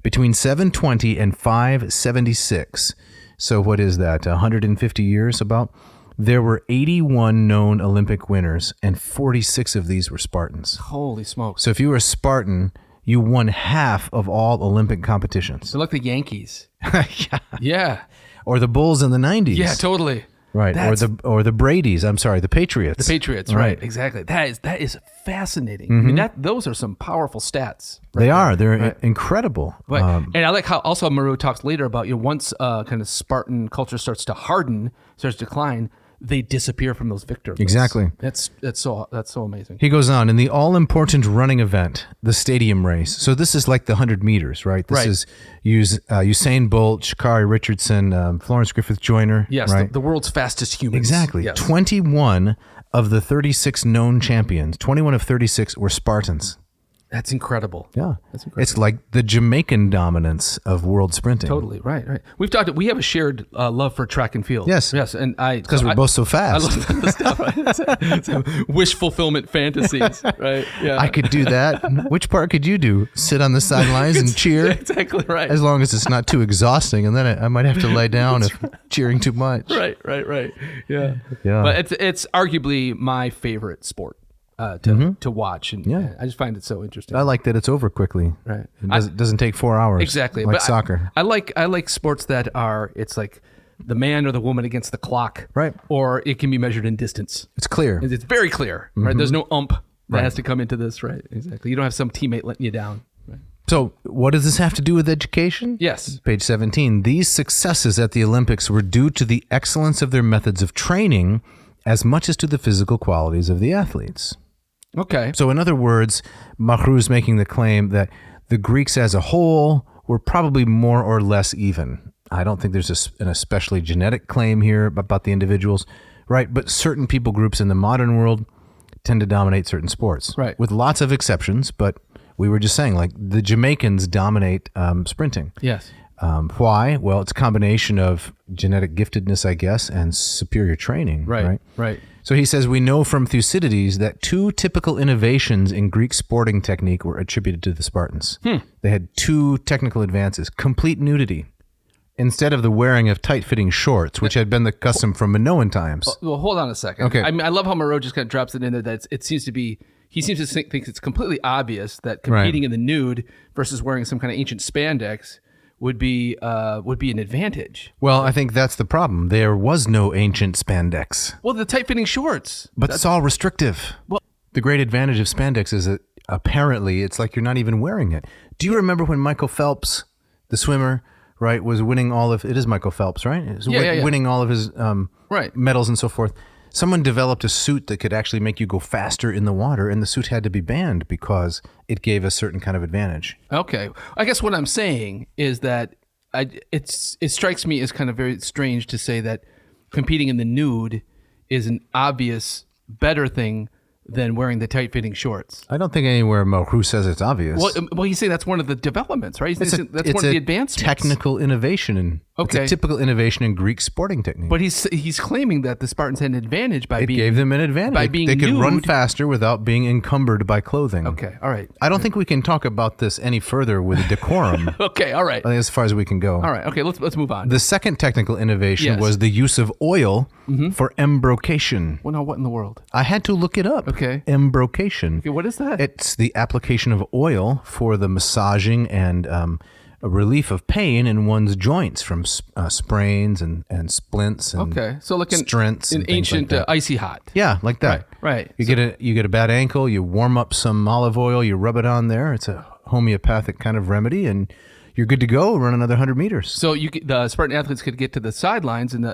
between 720 and 576. So what is that, 150 years about? There were 81 known Olympic winners, and 46 of these were Spartans. Holy smokes. So if you were a Spartan, you won half of all Olympic competitions. They're like the Yankees. Yeah. Yeah. Or the Bulls in the 90s. Yeah, totally. Right. Or the Brady's, I'm sorry, the Patriots. The Patriots, right. Exactly. That is fascinating. I mean, those are some powerful stats. They are. They're incredible. Right. And I like how also Marrou talks later about, once kind of Spartan culture starts to harden, starts to decline, they disappear from those victor lists. Exactly. That's so amazing. He goes on, in the all-important running event, the stadium race. So this is like the 100 meters, right? This is Usain Bolt, Sha'Carri Richardson, Florence Griffith Joyner. Yes, right? the world's fastest humans. Exactly. Yes. 21 of the 36 known champions, 21 of 36 were Spartans. That's incredible. Yeah. That's incredible. It's like the Jamaican dominance of world sprinting. Totally. Right. We have a shared love for track and field. Yes. And because we're both so fast. I love that stuff. It's wish fulfillment fantasies. Right. Yeah. I could do that. Which part could you do? Sit on the sidelines and cheer? Exactly right. As long as it's not too exhausting, and then I might have to lie down if cheering too much. Right. Yeah. Yeah. But it's arguably my favorite sport. To watch, and I just find it so interesting. I like that it's over quickly. Right, it doesn't take 4 hours. Exactly, like but soccer. I like sports that are. It's like the man or the woman against the clock, right? Or it can be measured in distance. It's clear. It's very clear, right? There's no that has to come into this, right? Exactly. You don't have some teammate letting you down. Right? So, what does this have to do with education? Yes. Page 17. These successes at the Olympics were due to the excellence of their methods of training, as much as to the physical qualities of the athletes. Okay. So in other words, Marrou is making the claim that the Greeks as a whole were probably more or less even. I don't think there's an especially genetic claim here about the individuals, right? But certain people groups in the modern world tend to dominate certain sports. Right. With lots of exceptions, but we were just saying, like, the Jamaicans dominate sprinting. Yes. Why? Well, it's a combination of genetic giftedness, I guess, and superior training. Right. So he says, we know from Thucydides that 2 typical innovations in Greek sporting technique were attributed to the Spartans. They had 2 technical advances. Complete nudity. Instead of the wearing of tight-fitting shorts, which had been the custom from Minoan times. Well, hold on a second. Okay. I mean, I love how Marrou just kind of drops it in there that it seems to be, he seems to think it's completely obvious that competing in the nude versus wearing some kind of ancient spandex would be an advantage. Well, I think that's the problem. There was no ancient spandex. Well, the tight-fitting shorts. But it's all restrictive. Well, the great advantage of spandex is that apparently it's like you're not even wearing it. Do you remember when Michael Phelps, the swimmer, right, was winning all of, it is Michael Phelps, right? Winning all of his medals and so forth. Someone developed a suit that could actually make you go faster in the water, and the suit had to be banned because it gave a certain kind of advantage. Okay. I guess what I'm saying is that it strikes me as kind of very strange to say that competing in the nude is an obvious better thing than wearing the tight-fitting shorts. I don't think anywhere Marrou says it's obvious. Well, you say that's one of the developments, right? That's one of the advancements. Technical innovation. It's a typical innovation in Greek sporting technique. But he's claiming that the Spartans had an advantage by being... It gave them an advantage. By being They could nude. run faster without being encumbered by clothing. Okay, all right. I don't think we can talk about this any further with decorum. Okay, all right. I think as far as we can go. All right, okay, let's move on. The second technical innovation was the use of oil for embrocation. Well, now what in the world? I had to look it up. Okay. Embrocation. Okay, what is that? It's the application of oil for the massaging and a relief of pain in one's joints from sprains and splints and so like stents an and things ancient like that. icy hot. Yeah, like that. Right. You get a bad ankle, you warm up some olive oil, you rub it on there. It's a homeopathic kind of remedy, and you're good to go. Run another 100 meters. So the Spartan athletes could get to the sidelines and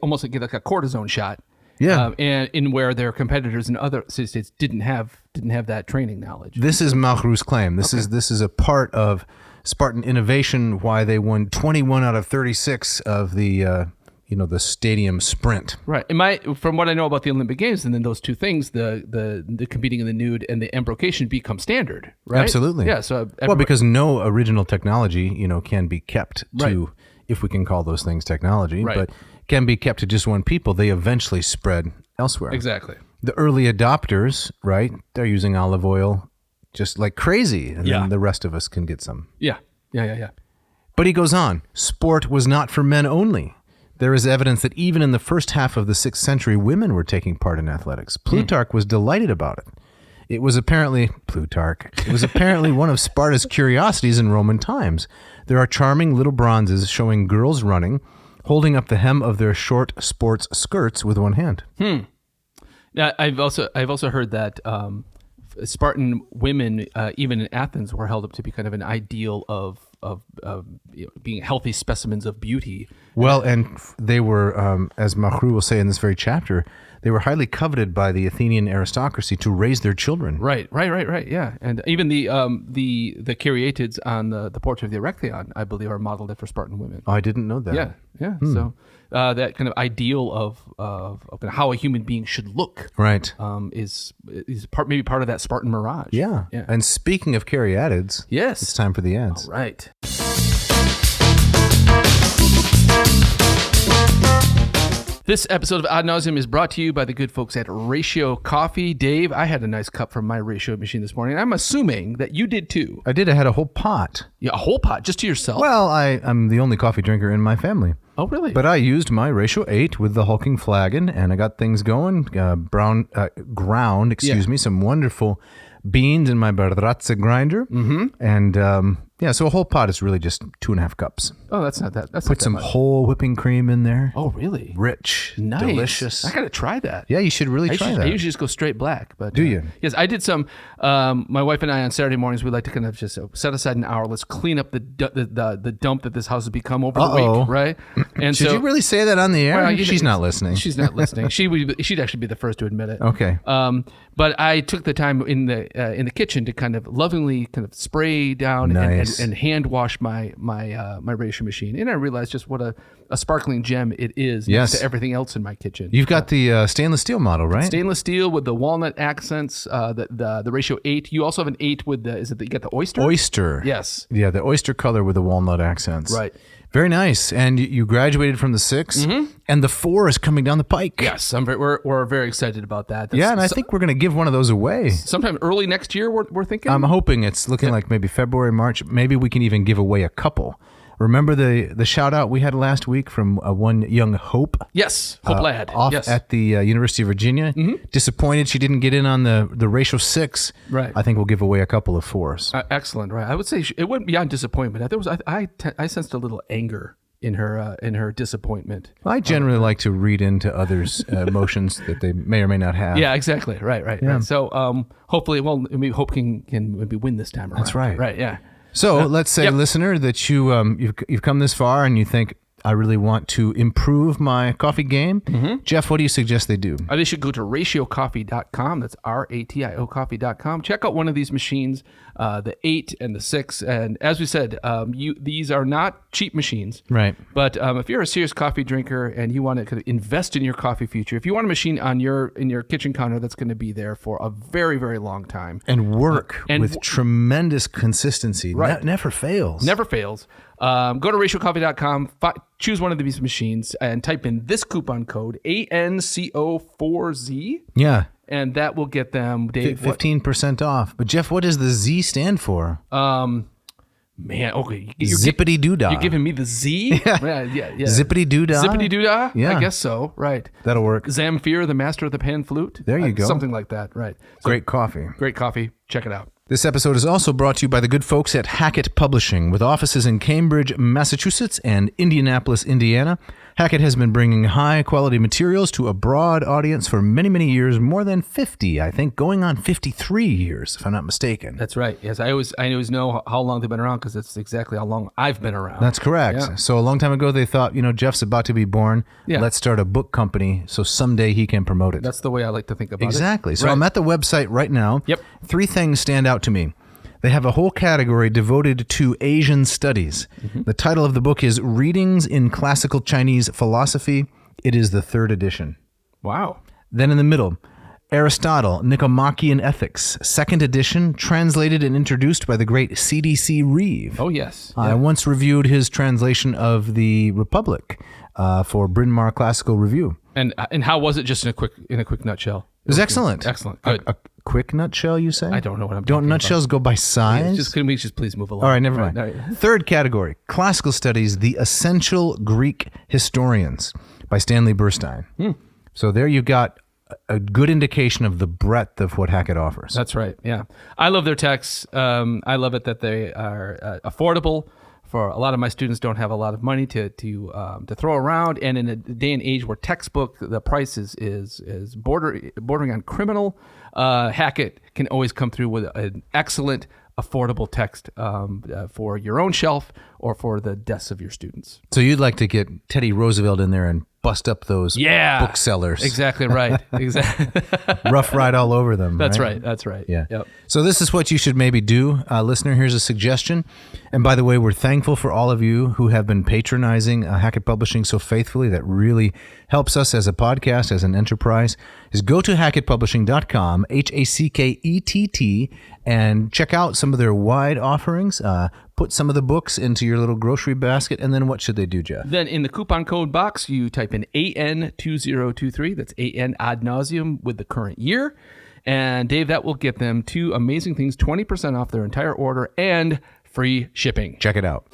almost get like a cortisone shot. Yeah, and in where their competitors in other states didn't have that training knowledge. This is Marrou's claim. This is a part of Spartan innovation. Why they won 21 out of 36 of the the stadium sprint. Right. From what I know about the Olympic Games, and then those two things, the competing in the nude and the embrocation become standard. Right. Absolutely. Yeah. So because no original technology can be kept to, if we can call those things technology, but can be kept to just one people. They eventually spread elsewhere. Exactly. The early adopters, right? They're using olive oil just like crazy, and then the rest of us can get some. Yeah. But he goes on. Sport was not for men only. There is evidence that even in the first half of the 6th century, women were taking part in athletics. Plutarch was delighted about it. It was apparently one of Sparta's curiosities in Roman times. There are charming little bronzes showing girls running, holding up the hem of their short sports skirts with one hand. Now, I've also heard that Spartan women, even in Athens, were held up to be kind of an ideal of being healthy specimens of beauty. Well, and they were, as Marrou will say in this very chapter, they were highly coveted by the Athenian aristocracy to raise their children. Right. Yeah, and even the caryatids on the portrait of the Erechtheion, I believe, are modeled after Spartan women. Oh, I didn't know that. Yeah. So that kind of ideal of how a human being should look, right, is maybe part of that Spartan mirage. Yeah. And speaking of caryatids, yes, it's time for the ads. All right. This episode of Ad Nauseam is brought to you by the good folks at Ratio Coffee. Dave, I had a nice cup from my Ratio machine this morning. I'm assuming that you did too. I did. I had a whole pot. Yeah, a whole pot just to yourself? Well, I'm the only coffee drinker in my family. Oh, really? But I used my Ratio 8 with the hulking flagon, and I got things going. Ground, some wonderful beans in my barrazza grinder. Mm-hmm. And so a whole pot is really just 2.5 cups. Oh, that's not that. That's Put not some that much. whole whipping cream in there. Oh, really? Rich, nice, delicious. I gotta try that. Yeah, you should really try that. I usually just go straight black, but do you? Yes, I did some. My wife and I on Saturday mornings we like to kind of just set aside an hour. Let's clean up the dump that this house has become over the week, right? And should you really say that on the air? Well, she's not listening. She's not listening. She'd actually be the first to admit it. Okay. But I took the time in the kitchen to kind of lovingly kind of spray down and hand wash my Ratio machine, and I realized just what a sparkling gem it is next to everything else in my kitchen. You've got the stainless steel model, right? Stainless steel with the walnut accents. The Ratio 8. You also have an 8 with you got the oyster? Oyster. Yes. Yeah, the oyster color with the walnut accents. Right. Very nice. And you graduated from the 6, and the 4 is coming down the pike. Yes, we're very excited about that. And I think we're going to give one of those away. Sometime early next year, we're thinking? I'm hoping it's looking like maybe February, March. Maybe we can even give away a couple. Remember the shout out we had last week from one young Hope? Yes, Hope Ladd. Off at the University of Virginia. Disappointed she didn't get in on the Ratio 6. Right. I think we'll give away a couple of 4s. Excellent. Right. I would say it went beyond disappointment. I sensed a little anger in her disappointment. I generally like to read into others' emotions that they may or may not have. Yeah, exactly. Right. Yeah. Right. So hopefully, maybe Hope can maybe win this time around. That's right. Right. Yeah. So let's say, listener, that you've come this far and you think, I really want to improve my coffee game. Jeff, what do you suggest they do? They should go to ratiocoffee.com. That's RATIO coffee.com. Check out one of these machines, the 8 and the 6. And as we said, these are not cheap machines. Right. But if you're a serious coffee drinker and you want to kind of invest in your coffee future, if you want a machine in your kitchen counter that's going to be there for a very, very long time. And work with tremendous consistency. Right. Never fails. Never fails. Go to ratiocoffee.com, choose one of these machines, and type in this coupon code, ANCO4Z. Yeah. And that will get them, Dave, 15% off. But Jeff, what does the Z stand for? Man, okay. Zippity doodah. You're giving me the Z? Yeah. Zippity doodah. Zippity doodah? Yeah. I guess so, right. That'll work. Zamfir, the master of the pan flute. There you go. Something like that, right. So, great coffee. Great coffee. Check it out. This episode is also brought to you by the good folks at Hackett Publishing. With offices in Cambridge, Massachusetts, and Indianapolis, Indiana, Hackett has been bringing high-quality materials to a broad audience for many, many years, more than 50, I think, going on 53 years, if I'm not mistaken. That's right. Yes, I always know how long they've been around because that's exactly how long I've been around. That's correct. Yeah. So a long time ago, they thought, Jeff's about to be born. Yeah. Let's start a book company so someday he can promote it. That's the way I like to think about it. Exactly. So I'm at the website right now. Yep. 3 things stand out to me. They have a whole category devoted to Asian studies. The title of the book is Readings in Classical Chinese Philosophy. It is the 3rd edition. Wow. Then in the middle, Aristotle, Nicomachean Ethics, 2nd edition, translated and introduced by the great C.D.C. Reeve. Oh, yes. I once reviewed his translation of the Republic for Bryn Mawr Classical Review. And how was it, just in a quick nutshell? It was excellent. Excellent. Good. A quick nutshell, you say? I don't know what I'm Don't talking nutshells about. go by size? Can we just please move along? All right, never mind. Right. 3rd category, Classical Studies, The Essential Greek Historians by Stanley Burstein. So there you've got a good indication of the breadth of what Hackett offers. That's right, yeah. I love their texts. I love it that they are affordable. For a lot of my students don't have a lot of money to throw around, and in a day and age where textbook the price is bordering on criminal, Hackett can always come through with an excellent, affordable text for your own shelf or for the desks of your students. So you'd like to get Teddy Roosevelt in there and bust up those booksellers. Exactly right. Exactly. Rough ride all over them. That's right. That's right. Yeah. Yep. So this is what you should maybe do. Listener, here's a suggestion. And by the way, we're thankful for all of you who have been patronizing Hackett Publishing so faithfully. That really helps us as a podcast, as an enterprise. Is go to hackettpublishing.com, HACKETT, and check out some of their wide offerings. Put some of the books into your little grocery basket, and then what should they do, Jeff? Then in the coupon code box, you type in AN2023. That's AN ad nauseum with the current year. And Dave, that will get them 2 amazing things, 20% off their entire order and free shipping. Check it out.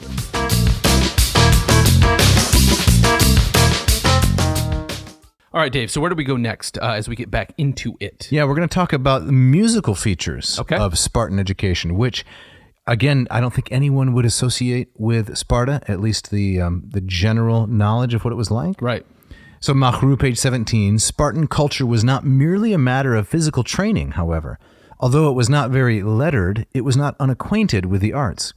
All right, Dave, so where do we go next as we get back into it? Yeah, we're going to talk about the musical features Okay. of Spartan education, which, again, I don't think anyone would associate with Sparta, at least the general knowledge of what it was like. Right. So Marrou, page 17, Spartan culture was not merely a matter of physical training, however. Although it was not very lettered, it was not unacquainted with the arts.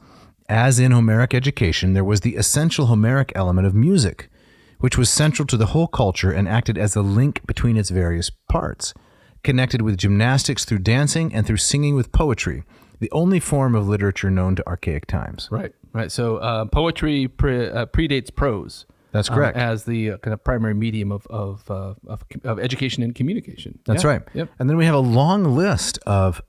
As in Homeric education, there was the essential Homeric element of music, which was central to the whole culture and acted as the link between its various parts, connected with gymnastics through dancing and through singing with poetry, the only form of literature known to archaic times. Right. So poetry predates prose. That's correct. As the kind of primary medium of education and communication. That's Yeah. right. Yep. And then we have a long list of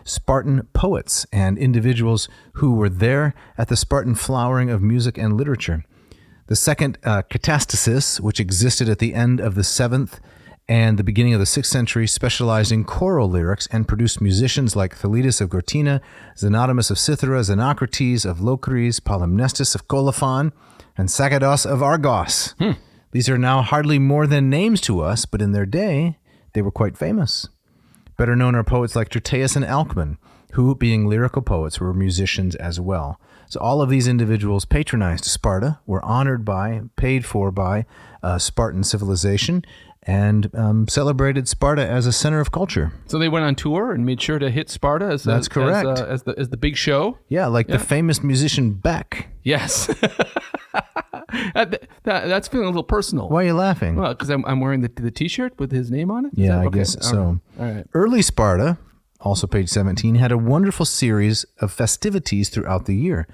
Spartan poets and individuals who were there at the Spartan flowering of music and literature. The second catastasis, which existed at the end of the 7th and the beginning of the 6th century, specialized in choral lyrics and produced musicians like Thalitus of Gortyna, Xenotimus of Cythera, Xenocrates of Locris, Polymnestus of Colophon, and Sagados of Argos. These are now hardly more than names to us, but in their day, they were quite famous. Better known are poets like Tyrtaeus and Alcman, who, being lyrical poets, were musicians as well. So all of these individuals patronized Sparta, were honored by, paid for by Spartan civilization, and celebrated Sparta as a center of culture. So they went on tour and made sure to hit Sparta as That's correct. as the big show. Yeah, like the famous musician Beck. Yes. That's feeling a little personal. Why are you laughing? Well, because I'm wearing the T-shirt with his name on it. Yeah, I guess so. All right. Early Sparta, also page 17, had a wonderful series of festivities throughout the year.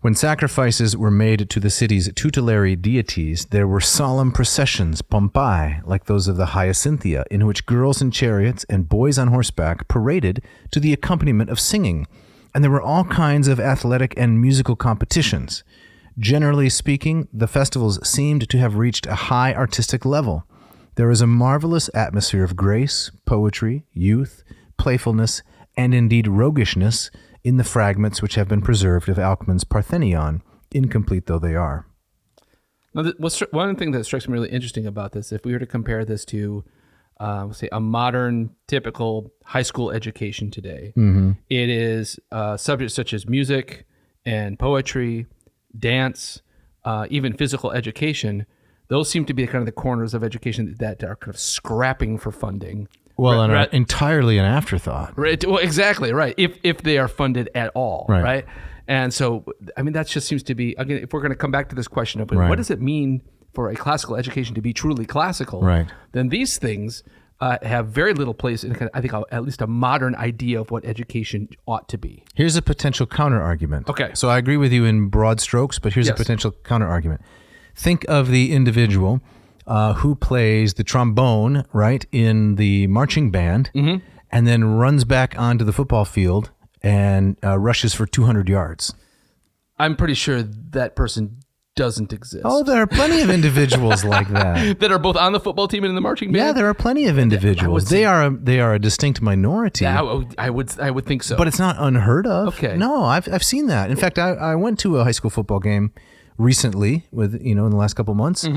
When sacrifices were made to the city's tutelary deities, there were solemn processions, pompai, like those of the Hyacinthia, in which girls in chariots and boys on horseback paraded to the accompaniment of singing. And there were all kinds of athletic and musical competitions. Generally speaking, the festivals seemed to have reached a high artistic level. There is a marvelous atmosphere of grace, poetry, youth, playfulness, and indeed roguishness in the fragments which have been preserved of Alcman's Parthenion, incomplete though they are. Now, one thing that strikes me really interesting about this, if we were to compare this to, say, a modern, typical high school education today, it is subjects such as music and poetry, dance, even physical education. Those seem to be kind of the corners of education that are kind of scrapping for funding. Well, and are entirely an afterthought. Right. Well, exactly, right. If they are funded at all, right? And so, I mean, that just seems to be, again, if we're going to come back to this question of what does it mean for a classical education to be truly classical, then these things have very little place in, I think, at least a modern idea of what education ought to be. Here's a potential counter-argument. Okay. So I agree with you in broad strokes, but here's a potential counter-argument. Think of the individual who plays the trombone, right, in the marching band, and then runs back onto the football field and rushes for 200 yards. I'm pretty sure that person doesn't exist. Oh, there are plenty of individuals like that. That are both on the football team and in the marching band? Yeah, there are plenty of individuals. They are a distinct minority. Yeah, I would think so. But it's not unheard of. Okay. No, I've seen that. In fact, I went to a high school football game recently in the last couple months,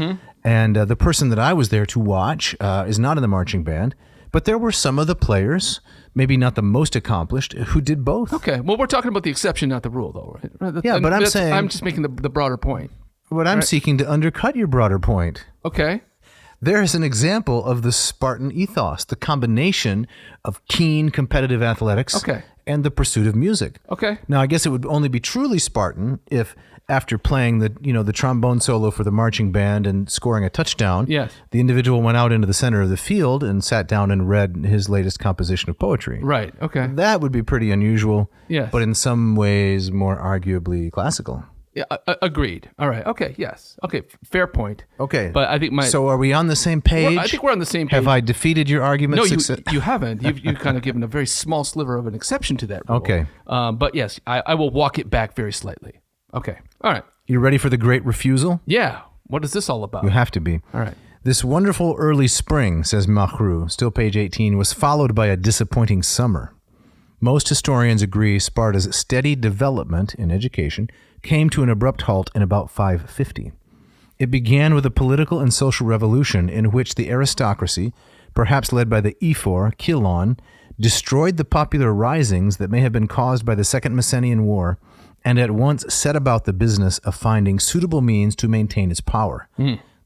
and the person that I was there to watch is not in the marching band, but there were some of the players, maybe not the most accomplished, who did both. Okay, well, we're talking about the exception, not the rule, though, right? Yeah, but I'm just making the broader point. But I'm seeking to undercut your broader point. Okay. There is an example of the Spartan ethos, the combination of keen competitive athletics and the pursuit of music. Okay. Now, I guess it would only be truly Spartan if, after playing the trombone solo for the marching band and scoring a touchdown, the individual went out into the center of the field and sat down and read his latest composition of poetry. Right. Okay. That would be pretty unusual. Yes. But in some ways more arguably classical. Yeah, agreed. All right. Okay. Yes. Okay. Fair point. Okay. But I think So are we on the same page? I think we're on the same page. Have I defeated your argument? No, you haven't. You've kind of given a very small sliver of an exception to that rule. Okay. But yes, I will walk it back very slightly. Okay. All right. You ready for the great refusal? Yeah. What is this all about? You have to be. All right. This wonderful early spring, says Marrou, still page 18, was followed by a disappointing summer. Most historians agree Sparta's steady development in education came to an abrupt halt in about 550. It began with a political and social revolution in which the aristocracy, perhaps led by the ephor, Chilon, destroyed the popular risings that may have been caused by the Second Messenian War, and at once set about the business of finding suitable means to maintain its power.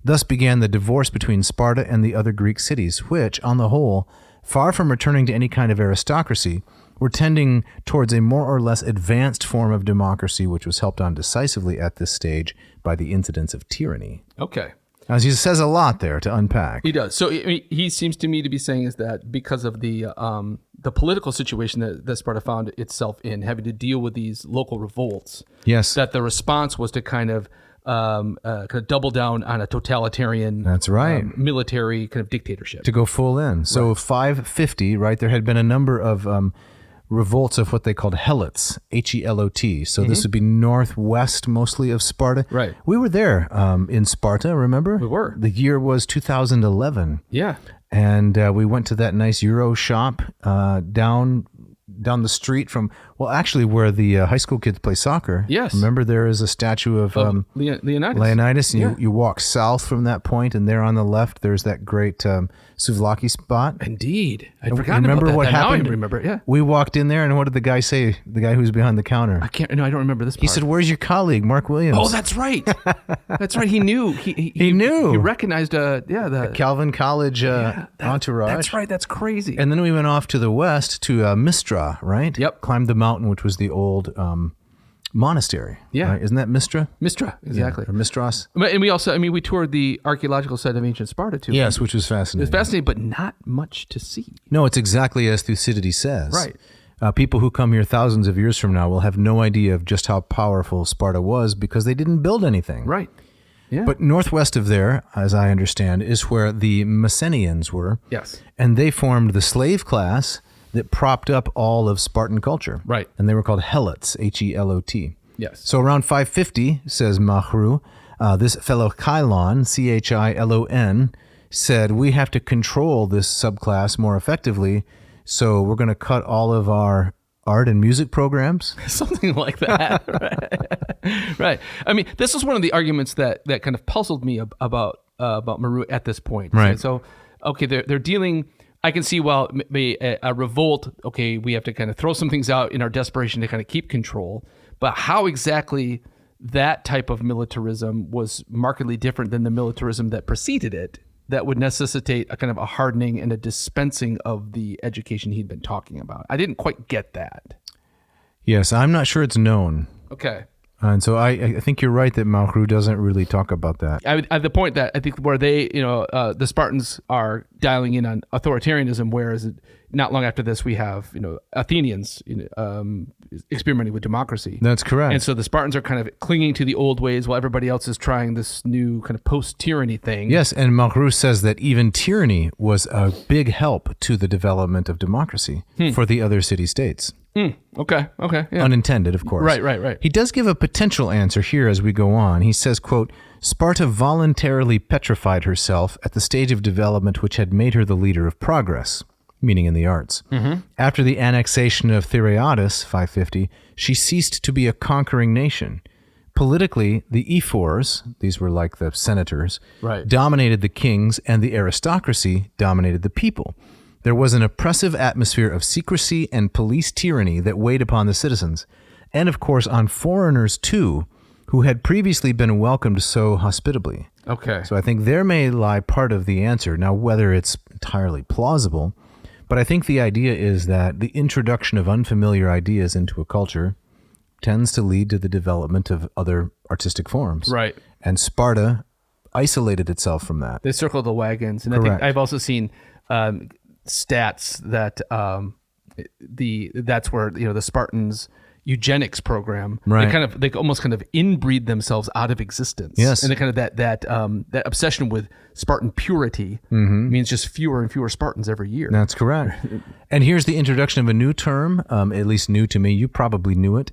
Thus began the divorce between Sparta and the other Greek cities, which, on the whole, far from returning to any kind of aristocracy, were tending towards a more or less advanced form of democracy, which was helped on decisively at this stage by the incidence of tyranny. Okay. As he says a lot there to unpack. He does. So he seems to me to be saying is that because of the political situation that Sparta found itself in, having to deal with these local revolts, that the response was to kind of double down on a totalitarian, military kind of dictatorship. To go full in. So 550, right, there had been a number of revolts of what they called helots, Helot. So this would be northwest mostly of Sparta. Right. We were there in Sparta, remember? We were. The year was 2011. Yeah. And we went to that nice Euro shop down the street from, where the high school kids play soccer. Yes. Remember there is a statue of Leonidas. And you walk south from that point, and there on the left, there's that great souvlaki spot. Indeed. I'd And forgotten remember about that. what happened? Now I remember it, yeah. We walked in there, and what did the guy say? The guy who was behind the counter. I don't remember this part. He said, "Where's your colleague, Mark Williams?" Oh, that's right. That's right. He knew. He knew. He recognized, the Calvin College entourage. That's right. That's crazy. And then we went off to the west to Mistra, right? Yep. Climbed the mountain, which was the old monastery. Yeah. Right? Isn't that Mistra? Mistra, exactly. Yeah, or Mistras. And we also, we toured the archaeological site of ancient Sparta too. Yes, which was fascinating. It's fascinating, but not much to see. No, it's exactly as Thucydides says. Right. People who come here thousands of years from now will have no idea of just how powerful Sparta was because they didn't build anything. Right. Yeah. But northwest of there, as I understand, is where the Messenians were. Yes. And they formed the slave class that propped up all of Spartan culture. Right. And they were called Helots, Helot. Yes. So around 550, says Marrou, this fellow Chilon, Chilon, said, we have to control this subclass more effectively, so we're going to cut all of our art and music programs. Something like that. Right. This was one of the arguments that kind of puzzled me about Marrou at this point. Right. So, okay, they're dealing. I can see, well, maybe a revolt. Okay, we have to kind of throw some things out in our desperation to kind of keep control. But how exactly that type of militarism was markedly different than the militarism that preceded it, that would necessitate a kind of a hardening and a dispensing of the education he'd been talking about. I didn't quite get that. Yes, I'm not sure it's known. Okay. And so I think you're right that Marrou doesn't really talk about that. At the point that I think where they, the Spartans are dialing in on authoritarianism, whereas not long after this we have, Athenians experimenting with democracy. That's correct. And so the Spartans are kind of clinging to the old ways while everybody else is trying this new kind of post-tyranny thing. Yes, and Marrou says that even tyranny was a big help to the development of democracy for the other city-states. Okay. Yeah. Unintended, of course. Right. He does give a potential answer here as we go on. He says, quote, Sparta voluntarily petrified herself at the stage of development which had made her the leader of progress, meaning in the arts. Mm-hmm. After the annexation of Thyreatis, 550, she ceased to be a conquering nation. Politically, the ephors, these were like the senators, right, dominated the kings, and the aristocracy dominated the people. There was an oppressive atmosphere of secrecy and police tyranny that weighed upon the citizens, and of course on foreigners too, who had previously been welcomed so hospitably. Okay. So I think there may lie part of the answer. Now, whether it's entirely plausible, but I think the idea is that the introduction of unfamiliar ideas into a culture tends to lead to the development of other artistic forms. Right. And Sparta isolated itself from that. They circled the wagons. And Correct. I think I've also seen stats that that's where the Spartans eugenics program, right, they almost kind of inbreed themselves out of existence. Yes. And the kind of that obsession with Spartan purity means just fewer and fewer Spartans every year. That's correct. And here's the introduction of a new term, at least new to me. You probably knew it.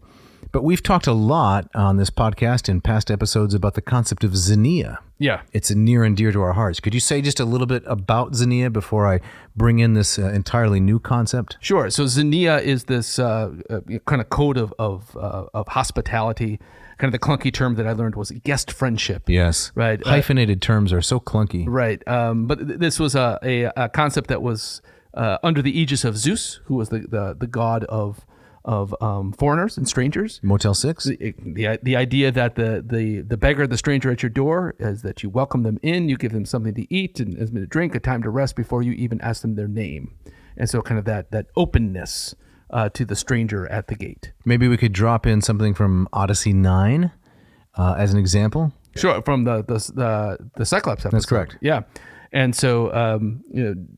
But we've talked a lot on this podcast in past episodes about the concept of xenia. Yeah. It's near and dear to our hearts. Could you say just a little bit about xenia before I bring in this entirely new concept? Sure. So xenia is this kind of code of hospitality. Kind of the clunky term that I learned was guest friendship. Yes. Right. Hyphenated terms are so clunky. Right. But this was a concept that was under the aegis of Zeus, who was the god of foreigners and strangers. Motel 6? The idea that the beggar, the stranger at your door, is that you welcome them in, you give them something to eat and something to drink, a time to rest before you even ask them their name. And so kind of that openness to the stranger at the gate. Maybe we could drop in something from Odyssey 9 as an example. Sure, from the Cyclops episode. That's correct. Yeah. And so,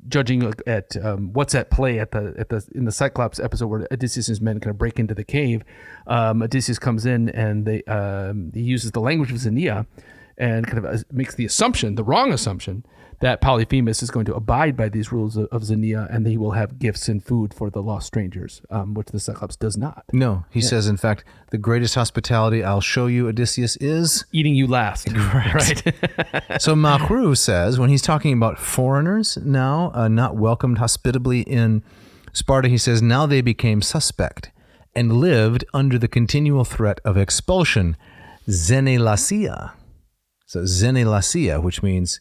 judging at what's at play in the Cyclops episode where Odysseus' men kind of break into the cave, Odysseus comes in and he uses the language of Xenia and kind of makes the wrong assumption, that Polyphemus is going to abide by these rules of Xenia and that he will have gifts and food for the lost strangers, which the Cyclops does not. No, he says, in fact, the greatest hospitality I'll show you, Odysseus, is eating you last. Correct. Right. So Marrou says, when he's talking about foreigners now, not welcomed hospitably in Sparta, he says, now they became suspect and lived under the continual threat of expulsion, xenelasia. So xenelasia, which means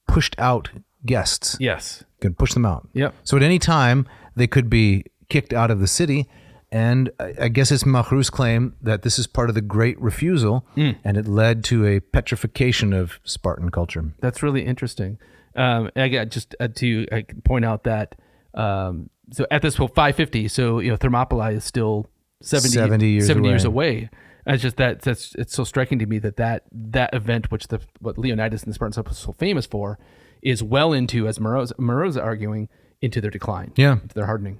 pushed out guests. Yes. Could push them out. Yep. So at any time, they could be kicked out of the city. And I guess it's Marrou's claim that this is part of the Great Refusal, and it led to a petrification of Spartan culture. That's really interesting. I got just to point out that so at this 550, so Thermopylae is still 70 years away. It's just it's so striking to me that event, what Leonidas and the Spartans are so famous for, is well into, as Marrou's arguing, into their decline, into their hardening.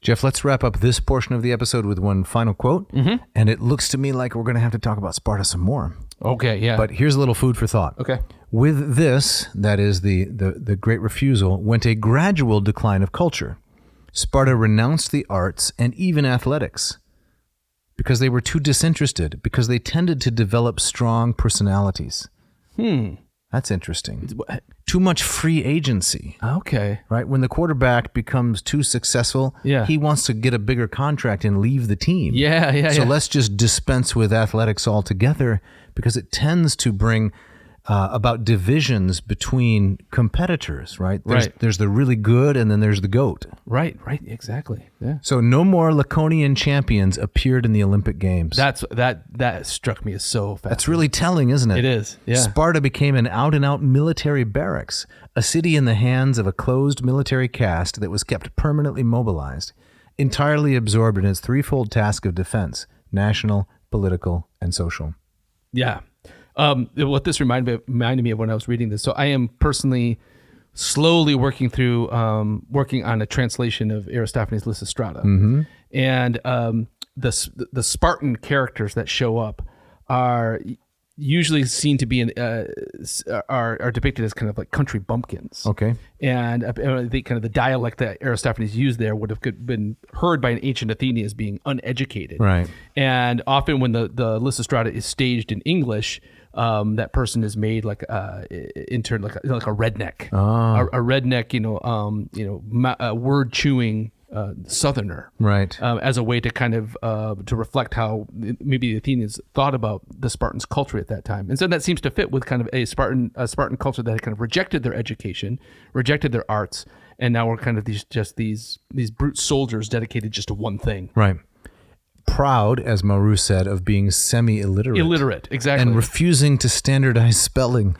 Jeff, let's wrap up this portion of the episode with one final quote, and it looks to me like we're going to have to talk about Sparta some more. Okay, yeah. But here's a little food for thought. Okay. With this, that is the great refusal, went a gradual decline of culture. Sparta renounced the arts and even athletics because they were too disinterested, because they tended to develop strong personalities. That's interesting. Too much free agency. Okay. Right? When the quarterback becomes too successful, he wants to get a bigger contract and leave the team. So let's just dispense with athletics altogether, because it tends to bring about divisions between competitors, right? There's the really good, and then there's the GOAT. Right, exactly. Yeah. So no more Laconian champions appeared in the Olympic Games. That struck me as so fascinating. That's really telling, isn't it? It is, yeah. Sparta became an out-and-out military barracks, a city in the hands of a closed military caste that was kept permanently mobilized, entirely absorbed in its threefold task of defense: national, political, and social. Yeah. What this reminded me of when I was reading this. So I am personally slowly working on a translation of Aristophanes' Lysistrata, and the Spartan characters that show up are usually seen to be are depicted as kind of like country bumpkins. Okay. And the dialect that Aristophanes used there would have been heard by an ancient Athenian as being uneducated. Right. And often when the Lysistrata is staged in English, that person is made like a redneck, a redneck, word chewing Southerner, right? As a way to kind of to reflect how maybe the Athenians thought about the Spartans' culture at that time, and so that seems to fit with kind of a Spartan culture that had kind of rejected their education, rejected their arts, and now we're kind of these brute soldiers dedicated just to one thing, right? Proud, as Marrou said, of being semi-illiterate. Illiterate, exactly. And refusing to standardize spelling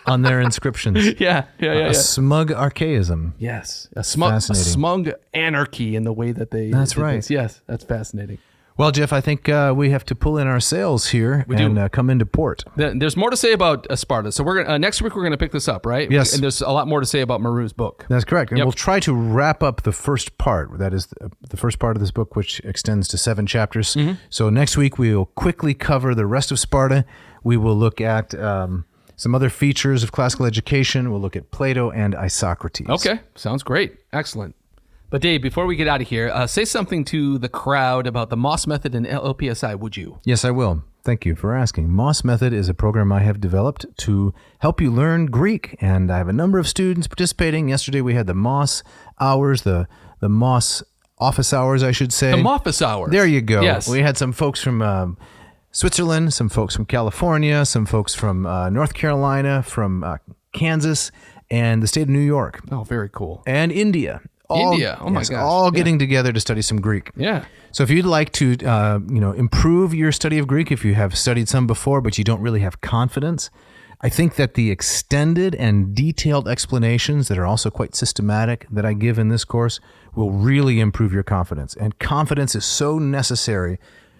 on their inscriptions. Yeah. A smug archaism. Yes. A smug anarchy in the way that they... That's right. Things. Yes, that's fascinating. Well, Jeff, I think we have to pull in our sails here and come into port. There's more to say about Sparta. So we're next week we're going to pick this up, right? Yes. And there's a lot more to say about Marrou's book. That's correct. And we'll try to wrap up the first part. That is the first part of this book, which extends to 7 chapters. So next week we will quickly cover the rest of Sparta. We will look at some other features of classical education. We'll look at Plato and Isocrates. Okay. Sounds great. Excellent. But Dave, before we get out of here, say something to the crowd about the Moss Method and LPSI, would you? Yes, I will. Thank you for asking. Moss Method is a program I have developed to help you learn Greek, and I have a number of students participating. Yesterday we had the Moss hours, the Moss office hours, I should say. The Moffus hours. There you go. Yes. We had some folks from Switzerland, some folks from California, some folks from North Carolina, from Kansas, and the state of New York. Oh, very cool. And India. India. Oh my gosh. All getting together to study some Greek. Yeah. So if you'd like to, improve your study of Greek, if you have studied some before, but you don't really have confidence, I think that the extended and detailed explanations that are also quite systematic that I give in this course will really improve your confidence. And confidence is so necessary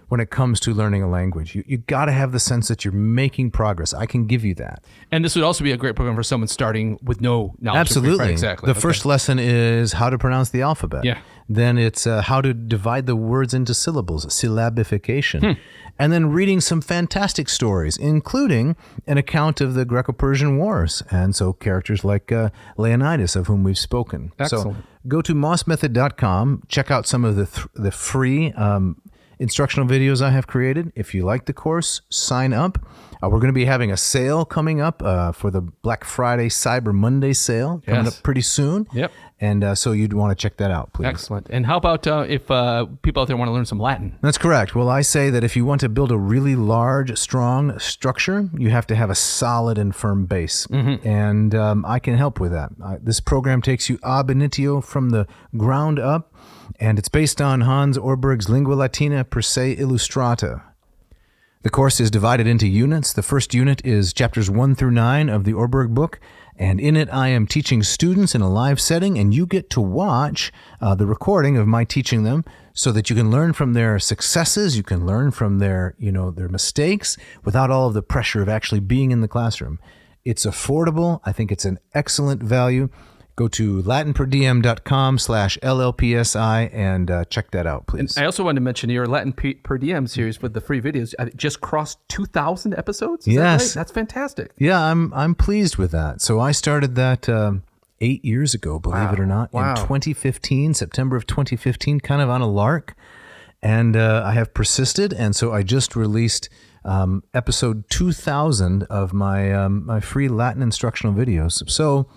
when it comes to learning a language. You got to have the sense that you're making progress. I can give you that. And this would also be a great program for someone starting with no knowledge. Absolutely. Of Greek. Right, exactly. The first lesson is how to pronounce the alphabet. Yeah. Then it's how to divide the words into syllables, syllabification. And then reading some fantastic stories, including an account of the Greco-Persian Wars. And so characters like Leonidas, of whom we've spoken. Excellent. So go to mossmethod.com, check out some of the free instructional videos I have created. If you like the course, sign up. We're going to be having a sale coming up for the Black Friday Cyber Monday sale coming up pretty soon. Yep. And so you'd want to check that out, please. Excellent. And how about if people out there want to learn some Latin? That's correct. Well, I say that if you want to build a really large, strong structure, you have to have a solid and firm base. And I can help with that. This program takes you ab initio from the ground up. And it's based on Hans Orberg's Lingua Latina per se illustrata. The course is divided into units. The first unit is chapters 1 through 9 of the Orberg book, and in it I am teaching students in a live setting, and you get to watch the recording of my teaching them so that you can learn from their successes, you can learn from their mistakes without all of the pressure of actually being in the classroom. It's affordable. I think it's an excellent value. Go to latinperdiem.com/LLPSI and check that out, please. And I also wanted to mention your Latin Per Diem series with the free videos just crossed 2,000 episodes. Is that right? That's fantastic. Yeah, I'm pleased with that. So I started that 8 years ago, believe it or not, in 2015, September of 2015, kind of on a lark. And I have persisted, and so I just released episode 2,000 of my free Latin instructional videos. So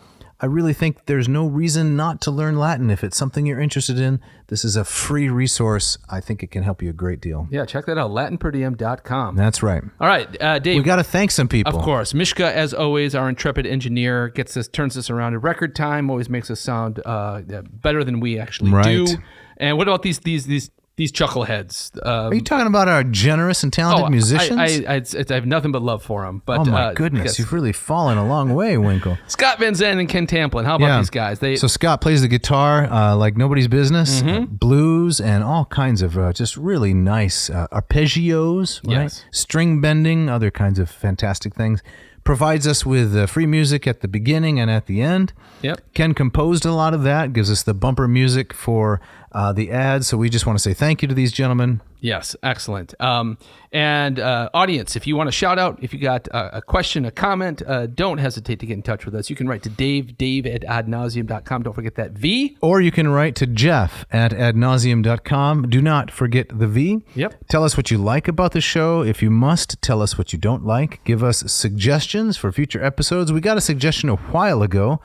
I really think there's no reason not to learn Latin. If it's something you're interested in, this is a free resource. I think it can help you a great deal. Yeah, check that out, latinperdiem.com. That's right. All right, Dave. We got to thank some people. Of course. Mishka, as always, our intrepid engineer, turns this around in record time, always makes us sound better than we actually do. And what about these chuckleheads? Are you talking about our generous and talented musicians? I have nothing but love for them. But, oh my goodness, you've really fallen a long way, Winkle. Scott Van Zandt and Ken Tamplin. How about these guys? So Scott plays the guitar like nobody's business, blues, and all kinds of just really nice arpeggios, right? Yes. String bending, other kinds of fantastic things. Provides us with free music at the beginning and at the end. Yep. Ken composed a lot of that, gives us the bumper music for the ads. So we just want to say thank you to these gentlemen. Yes, excellent. And audience, if you want to shout out, if you got a question, a comment, don't hesitate to get in touch with us. You can write to dave@adnauseam.com. Don't forget that V. Or you can write to jeff@adnauseam.com. Do not forget the V. Yep. Tell us what you like about the show. If you must, tell us what you don't like. Give us suggestions for future episodes. We got a suggestion a while ago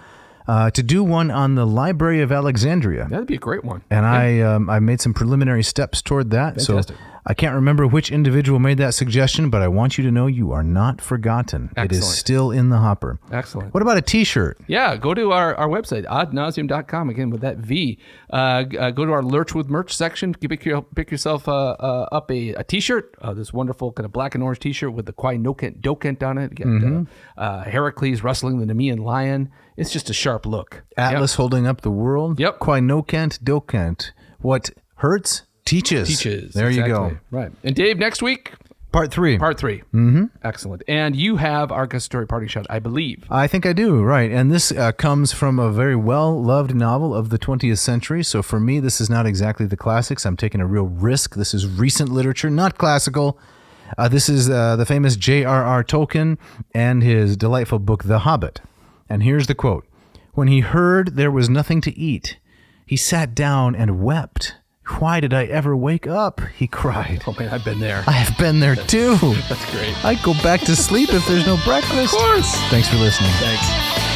to do one on the Library of Alexandria. That'd be a great one. And I made some preliminary steps toward that. Fantastic. So I can't remember which individual made that suggestion, but I want you to know you are not forgotten. Excellent. It is still in the hopper. Excellent. What about a T-shirt? Yeah, go to our website, adnauseam.com, again with that V. Go to our Lurch with Merch section. Pick yourself up a T-shirt, this wonderful kind of black and orange T-shirt with the Quai Nocent Docent on it. You got Heracles wrestling the Nemean lion. It's just a sharp look. Atlas holding up the world. Yep. Quai Nocent Docent. What hurts teaches. There exactly. You go. Right. And Dave, next week, Part 3. Mm-hmm. Excellent. And you have our Ghost Story Party Shot, I believe. I think I do, right. And this comes from a very well-loved novel of the 20th century. So for me, this is not exactly the classics. I'm taking a real risk. This is recent literature, not classical. This is the famous J.R.R. Tolkien and his delightful book, The Hobbit. And here's the quote. When he heard there was nothing to eat, he sat down and wept. Why did I ever wake up? He cried. Oh, man, I've been there. I have been there, too. That's great. I'd go back to sleep if there's no breakfast. Of course. Thanks for listening. Thanks.